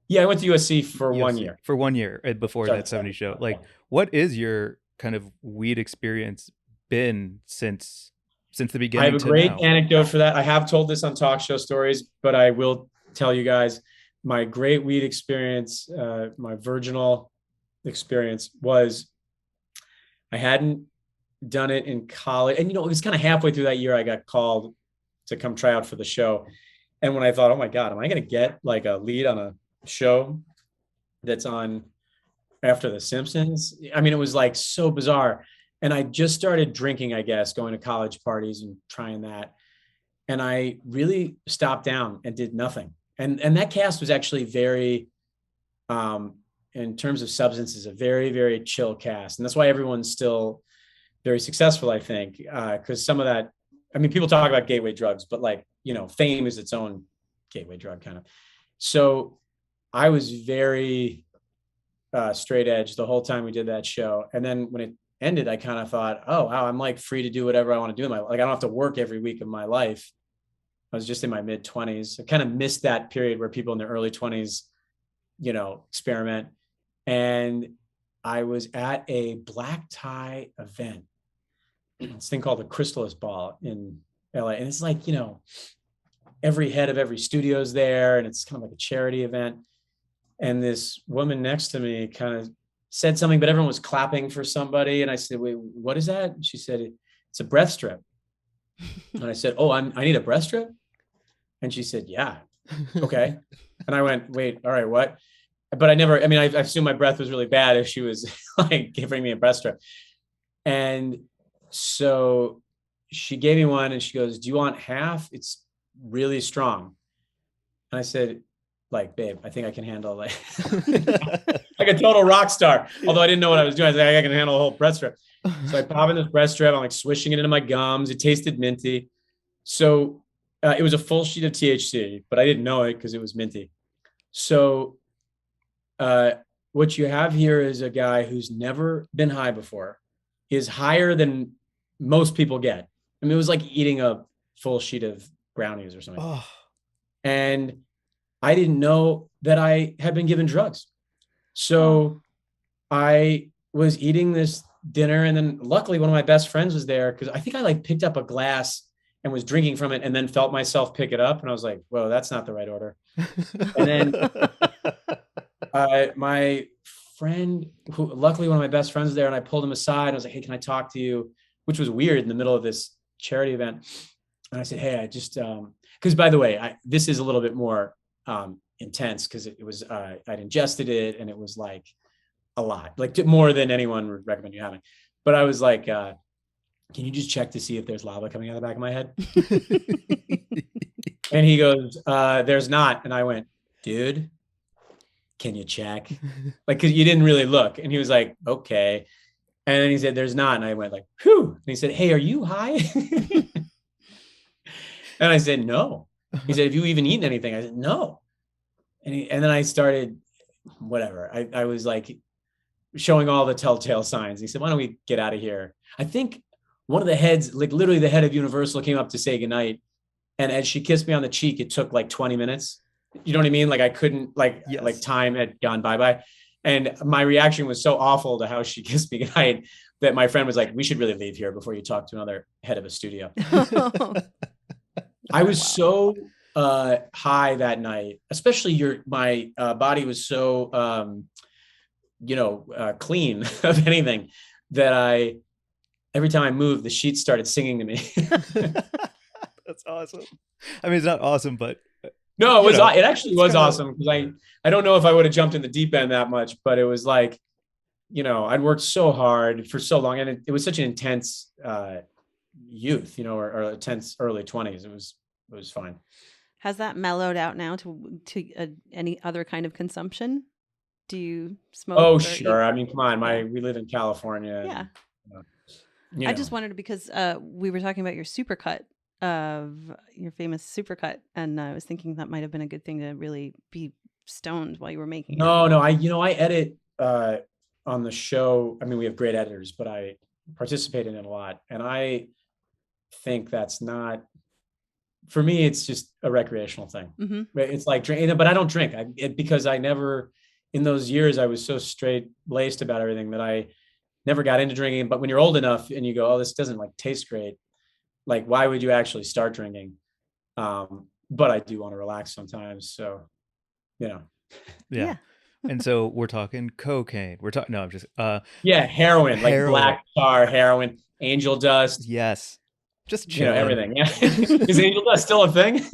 Yeah, I went to USC for 1 year. For 1 year before that 70 show. Like, what is your kind of weed experience been since the beginning? I have a great anecdote for that. I have told this on talk show stories, but I will tell you guys my great weed experience, my virginal experience was, I hadn't done it in college. And, you know, it was kind of halfway through that year, I got called to come try out for the show. And when I thought, oh my God, am I going to get like a lead on a show that's on after The Simpsons? I mean, it was like so bizarre. And I just started drinking, I guess, going to college parties and trying that. And I really stopped down and did nothing. And that cast was actually very, in terms of substances, a very, very chill cast. And that's why everyone's still very successful, I think, because some of that, I mean, people talk about gateway drugs, but like, you know, fame is its own gateway drug kind of. So I was very straight edge the whole time we did that show. And then when it ended, I kind of thought, oh, wow, I'm like free to do whatever I want to do in my life. Like, I don't have to work every week of my life I was just in my mid 20s. I kind of missed that period where people in their early 20s, you know, experiment. And I was at a black tie event, this thing called the Chrysalis Ball in LA. And it's like, you know, every head of every studio's there, and it's kind of like a charity event. And this woman next to me kind of said something, but everyone was clapping for somebody. And I said, wait, what is that? And she said, it's a breath strip. And I said, oh, I need a breath strip? And she said, yeah. Okay. And I went, wait, all right, what? But I assume my breath was really bad if she was like giving me a breath strip. And so she gave me one and she goes, do you want half? It's really strong. And I said, like, babe, I think I can handle like a total rock star. Although I didn't know what I was doing. I was like, I can handle a whole breath strip. So I pop in this breath strip. I'm like swishing it into my gums. It tasted minty. So it was a full sheet of THC, but I didn't know it because it was minty. So what you have here is a guy who's never been high before, is higher than most people get. I mean, it was like eating a full sheet of brownies or something. Oh. And I didn't know that I had been given drugs. So I was eating this dinner, and then luckily one of my best friends was there, because I think I like picked up a glass and was drinking from it and then felt myself pick it up. And I was like, whoa, that's not the right order. And then my friend, who luckily one of my best friends was there, and I pulled him aside. I was like, hey, can I talk to you? Which was weird in the middle of this charity event. And I said, hey, I just, because by the way, this is a little bit more intense, because it was, I'd ingested it, and it was like a lot, like more than anyone would recommend you having. But I was like, can you just check to see if there's lava coming out of the back of my head? And he goes, there's not. And I went, dude, can you check? Like, cause you didn't really look. And he was like, okay. And then he said, there's not. And I went like, whew. And he said, hey, are you high? And I said, no. He said, have you even eaten anything? I said, no. And then I started, whatever. I was like showing all the telltale signs. He said, why don't we get out of here? I think one of the heads, like literally the head of Universal, came up to say goodnight. And as she kissed me on the cheek, it took like 20 minutes. You know what I mean? Like I couldn't, like, yes. Like time had gone bye-bye. And my reaction was so awful to how she kissed me goodnight that my friend was like, we should really leave here before you talk to another head of a studio. I was so high that night, especially my body was so, clean of anything, that every time I moved, the sheets started singing to me. That's awesome. I mean, it's not awesome, but no, it actually was awesome, because I don't know if I would have jumped in the deep end that much, but it was like, I'd worked so hard for so long, and it was such an intense youth, or intense early 20s. It was fine. Has that mellowed out now to any other kind of consumption? Do you smoke? Oh, sure. I mean, come on, we live in California. Yeah. And, I just wondered, because we were talking about your supercut, of your famous supercut, and I was thinking that might have been a good thing to really be stoned while you were making it. No, I edit on the show. I mean, we have great editors, but I participate in it a lot, and I think that's not, for me, it's just a recreational thing. Mm-hmm. It's like drinking, but I don't drink because I never, in those years, I was so straight-laced about everything that I never got into drinking. But when you're old enough and you go, oh, this doesn't like taste great, like, why would you actually start drinking? But I do want to relax sometimes. So, Yeah. And so we're talking cocaine. We're talking, no, I'm just, heroin, like black tar, heroin, angel dust. Yes. Just chill. Everything. Yeah. Is angel dust still a thing?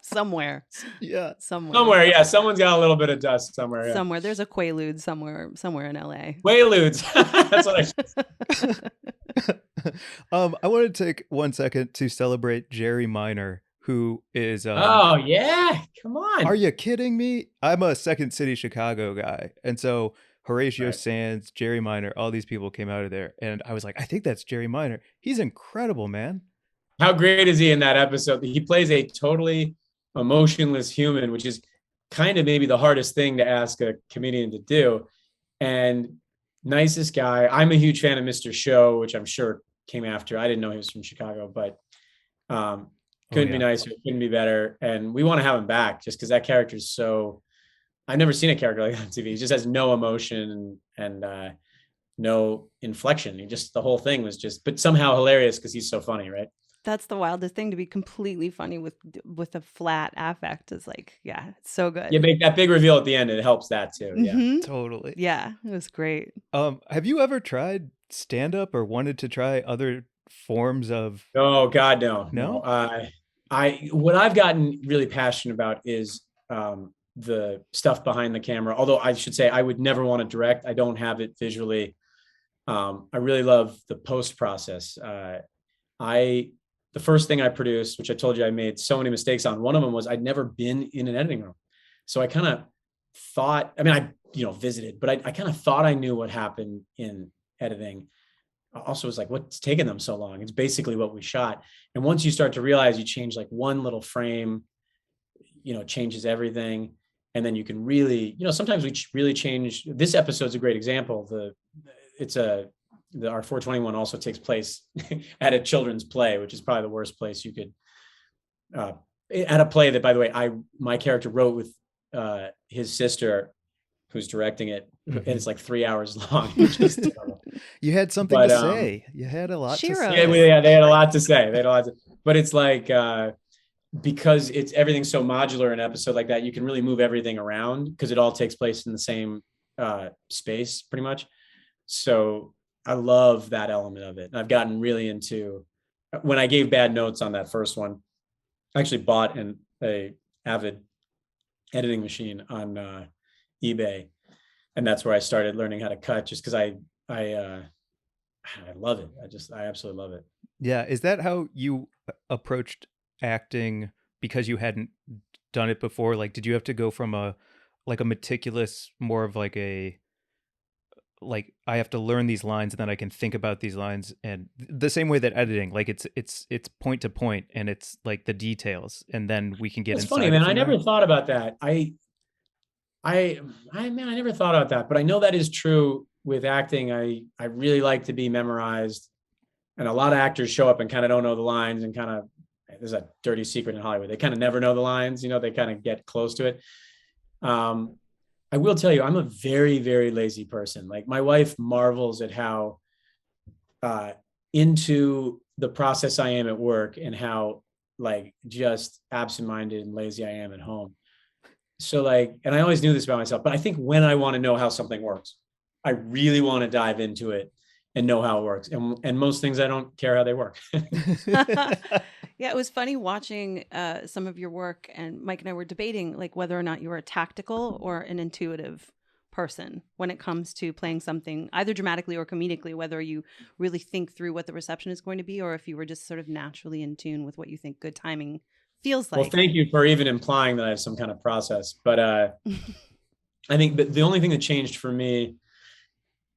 Somewhere. Yeah. Somewhere. Yeah. Someone's got a little bit of dust somewhere. Yeah. Somewhere. There's a Quaalude somewhere in LA. Quaaludes. That's what I want to take 1 second to celebrate Jerry Minor, who is oh yeah, come on. Are you kidding me? I'm a Second City Chicago guy, and so Horatio Sands, Jerry Minor, all these people came out of there, and I was like, I think that's Jerry Minor. He's incredible, man. How great is he in that episode? He plays a totally emotionless human, which is kind of maybe the hardest thing to ask a comedian to do. And nicest guy. I'm a huge fan of Mr. Show, which I'm sure came after. I didn't know he was from Chicago, but Couldn't be nicer, couldn't be better. And we want to have him back just because that character is so, I've never seen a character like that on TV. He just has no emotion and no inflection. The whole thing was just, but somehow hilarious because he's so funny, right? That's the wildest thing, to be completely funny with a flat affect is like, yeah, it's so good. Yeah, that big reveal at the end, it helps that too. Yeah, totally. Yeah, it was great. Have you ever tried stand-up or wanted to try other forms of? Oh God, no. What I've gotten really passionate about is the stuff behind the camera. Although I should say I would never want to direct. I don't have it visually. I really love the post process. The first thing I produced, which I told you I made so many mistakes on, one of them was I'd never been in an editing room. So I kind of thought, I mean, I visited, but I kind of thought I knew what happened in editing. Also was like, what's taking them so long? It's basically what we shot. And once you start to realize you change like one little frame, changes everything. And then you can really, sometimes we really change. This episode's a great example. Our 421 also takes place at a children's play, which is probably the worst place you could, at a play that, by the way, my character wrote with his sister, who's directing it, and it's like 3 hours long. You had something to say. You had a lot to say. Yeah, they had a lot to say. But it's like, because everything's so modular in an episode like that, you can really move everything around because it all takes place in the same space pretty much. So I love that element of it. And I've gotten really into, when I gave bad notes on that first one, I actually bought a Avid editing machine on eBay. And that's where I started learning how to cut, just because I love it. I absolutely love it. Yeah. Is that how you approached acting because you hadn't done it before? Like, did you have to go from a meticulous, more of like I have to learn these lines and then I can think about these lines, and the same way that editing, like it's point to point and it's like the details, and then we can get inside. It's funny, man. I never thought about that. I never thought about that, but I know that is true with acting. I really like to be memorized, and a lot of actors show up and kind of don't know the lines, and kind of, there's a dirty secret in Hollywood. They kind of never know the lines, they kind of get close to it. I will tell you, I'm a very, very lazy person. Like, my wife marvels at how into the process I am at work, and how like just absent-minded and lazy I am at home. So and I always knew this about myself, but I think when I want to know how something works, I really want to dive into it and know how it works. And most things, I don't care how they work. Yeah, it was funny watching some of your work, and Mike and I were debating like whether or not you were a tactical or an intuitive person when it comes to playing something, either dramatically or comedically, whether you really think through what the reception is going to be, or if you were just sort of naturally in tune with what you think good timing feels like. Well, thank you for even implying that I have some kind of process. But I think the only thing that changed for me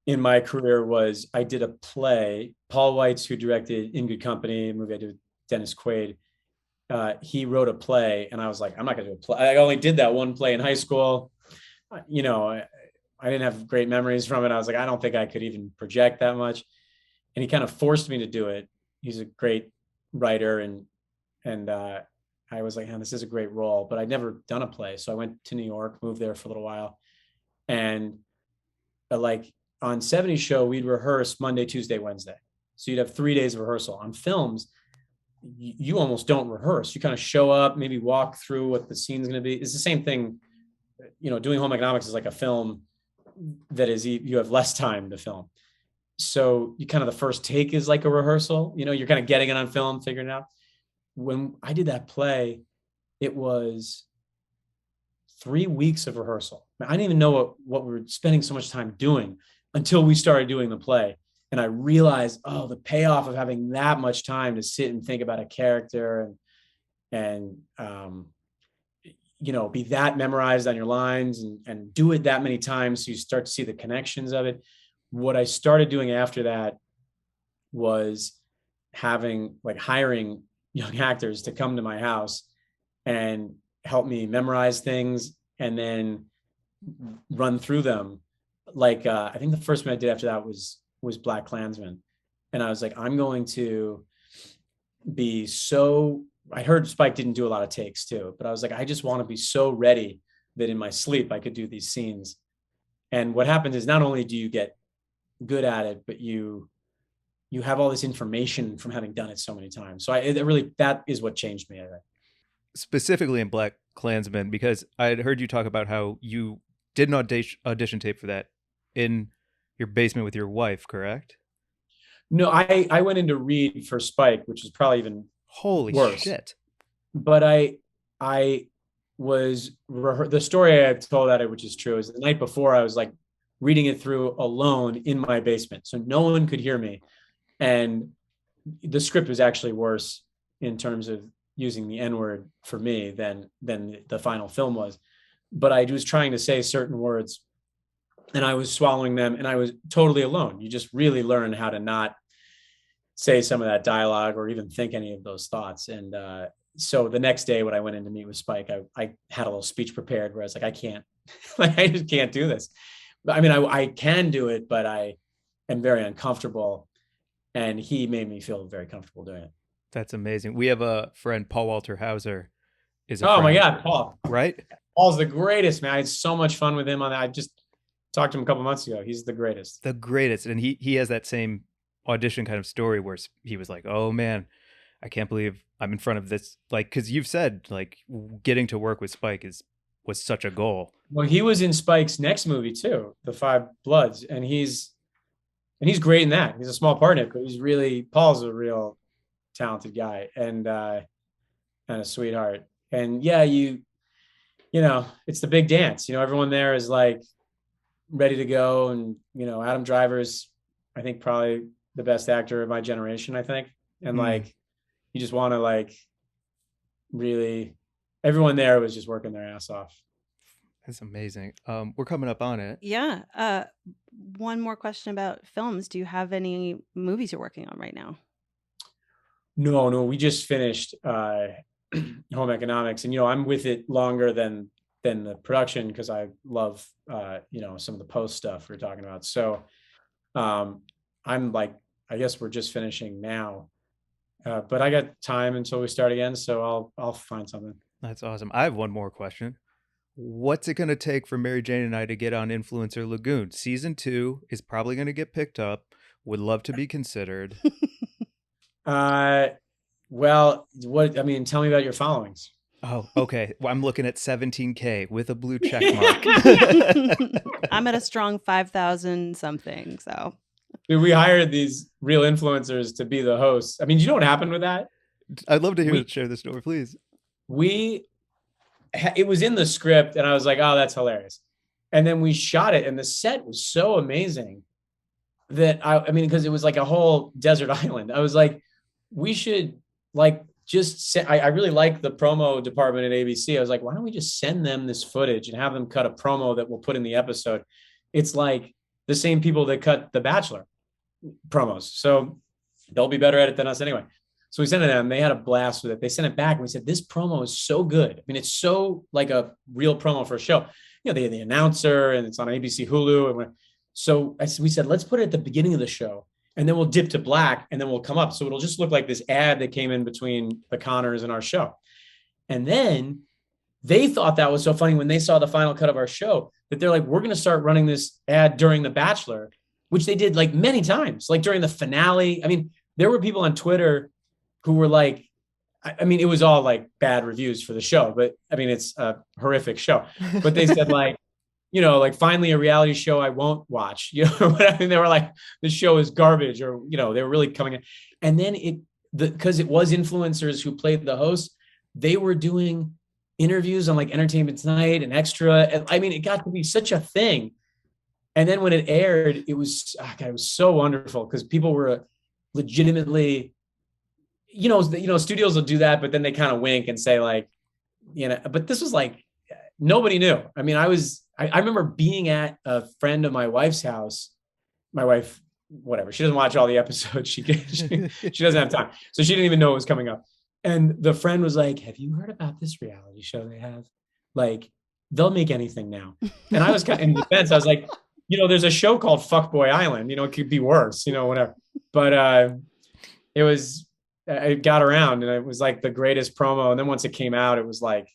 in my career was I did a play. Paul Weitz, who directed In Good Company, a movie I did with Dennis Quaid, he wrote a play, and I was like, I'm not going to do a play. I only did that one play in high school. I didn't have great memories from it. I was like, I don't think I could even project that much. And he kind of forced me to do it. He's a great writer, and I was like, this is a great role, but I'd never done a play. So I went to New York, moved there for a little while. And on 70's show, we'd rehearse Monday, Tuesday, Wednesday. So you'd have 3 days of rehearsal. On films, you almost don't rehearse. You kind of show up, maybe walk through what the scene's going to be. It's the same thing. Doing home economics is like a film that is, you have less time to film. So you kind of, the first take is like a rehearsal. You're kind of getting it on film, figuring it out. When I did that play, it was 3 weeks of rehearsal. I didn't even know what we were spending so much time doing until we started doing the play. And I realized, the payoff of having that much time to sit and think about a character and be that memorized on your lines and do it that many times, so you start to see the connections of it. What I started doing after that was hiring young actors to come to my house and help me memorize things and then run through them. I think the first one I did after that was Black Klansman. And I was like, I'm going to be so I heard Spike didn't do a lot of takes too, but I was like, I just want to be so ready that in my sleep I could do these scenes. And what happens is not only do you get good at it, but you have all this information from having done it so many times. So that is what changed me, I think. Specifically in Black Klansman, because I had heard you talk about how you did an audition tape for that in your basement with your wife, correct? No, I went in to read for Spike, which is probably even Holy worse. shit. But I was the story I've told at it, which is true, is the night before I was like reading it through alone in my basement, so no one could hear me, and the script was actually worse in terms of using the N-word for me than the final film was. But I was trying to say certain words and I was swallowing them, and I was totally alone. You just really learn how to not say some of that dialogue or even think any of those thoughts. And so the next day when I went in to meet with Spike, I had a little speech prepared where I was like, I can't, like, I just can't do this. I mean, I can do it, but I am very uncomfortable. And he made me feel very comfortable doing it. That's amazing. We have a friend, Paul Walter Hauser, is a Oh friend, my God, Paul. right? Paul's the greatest, man. I had so much fun with him on that. I just talked to him a couple months ago. He's the greatest. The greatest. And he has that same audition kind of story where he was like, oh man, I can't believe I'm in front of this. Like, because you've said, like, getting to work with Spike was such a goal. Well, he was in Spike's next movie too, The Five Bloods, and he's great in that. He's a small part in it, but Paul's a real talented guy and a sweetheart. And yeah, you know, it's the big dance. You know, everyone there is like ready to go, and you know, Adam Driver's, I think, probably the best actor of my generation, I think. And like, you just want to like really, everyone there was just working their ass off. That's amazing. We're coming up on it. Yeah. One more question about films. Do you have any movies you're working on right now? No, we just finished Home Economics, and you know, I'm with it longer than the production because I love you know, some of the post stuff we're talking about. So I'm like, I guess we're just finishing now, but I got time until we start again, so I'll find something. That's awesome. I have one more question. What's it going to take for Mary Jane and I to get on Influencer Lagoon? Season 2 is probably going to get picked up. Would love to be considered. Well, I mean, tell me about your followings. Oh, okay. Well, I'm looking at 17K with a blue check mark. I'm at a strong 5,000 something. So Dude, we hired these real influencers to be the hosts. I mean, do you know what happened with that? I'd love to share the story, please. It was in the script, and I was like, oh, that's hilarious. And then we shot it, and the set was so amazing that I mean, because it was like a whole desert island. I was like, we should like I really like the promo department at ABC. I was like, why don't we just send them this footage and have them cut a promo that we'll put in the episode? It's like the same people that cut The Bachelor promos, so they'll be better at it than us anyway. So we sent it to them. They had a blast with it. They sent it back, and we said, this promo is so good. I mean, it's so like a real promo for a show. You know, they had the announcer, and it's on ABC Hulu. And so we said, let's put it at the beginning of the show, and then we'll dip to black, and then we'll come up. So it'll just look like this ad that came in between the Connors and our show. And then they thought that was so funny when they saw the final cut of our show that they're like, we're going to start running this ad during The Bachelor, which they did like many times, like during the finale. I mean, there were people on Twitter who were like, I mean, it was all like bad reviews for the show, but I mean, it's a horrific show. But they said like, you know, like finally a reality show I won't watch, you know. I mean, they were like, the show is garbage, or, you know, they were really coming in. And then because it was influencers who played the host, they were doing interviews on like Entertainment Tonight and Extra. And I mean, it got to be such a thing. And then when it aired, it was so wonderful because people were legitimately, you know, studios will do that, but then they kind of wink and say like, you know, but this was like, nobody knew. I mean, I remember being at a friend of my wife's house. My wife, whatever, she doesn't watch all the episodes. She doesn't have time. So she didn't even know it was coming up. And the friend was like, have you heard about this reality show they have? Like, they'll make anything now. And I was kind of in defense. I was like, you know, there's a show called Fuckboy Island, you know, it could be worse, you know, whatever. But it was it got around, and it was like the greatest promo. And then once it came out, it was like,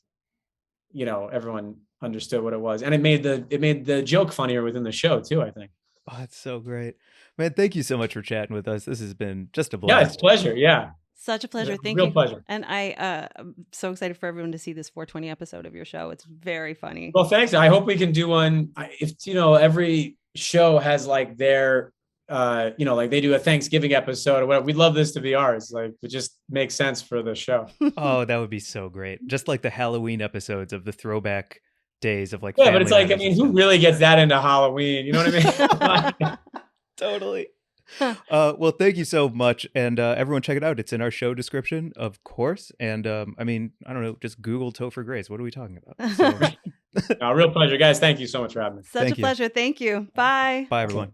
everyone understood what it was, and it made the joke funnier within the show too, I think. Oh, that's so great, man. Thank you so much for chatting with us. This has been just a Yeah, blast. it's a pleasure. Yeah. Such a pleasure. Thank Real you. pleasure. And I'm so excited for everyone to see this 420 episode of your show. It's very funny. Well, thanks. I hope we can do one. If every show has like their, like they do a Thanksgiving episode or whatever. We'd love this to be ours. Like, it just makes sense for the show. Oh, that would be so great. Just like the Halloween episodes of the throwback days of like. Yeah, but it's like, who really gets that into Halloween? You know what I mean? Totally. Well, thank you so much, and everyone check it out. It's in our show description, of course. And I don't know, just Google Topher Grace. What are we talking about? So... Real pleasure, guys. Thank you so much for having me. Such a pleasure. Thank you. Bye. Bye, everyone.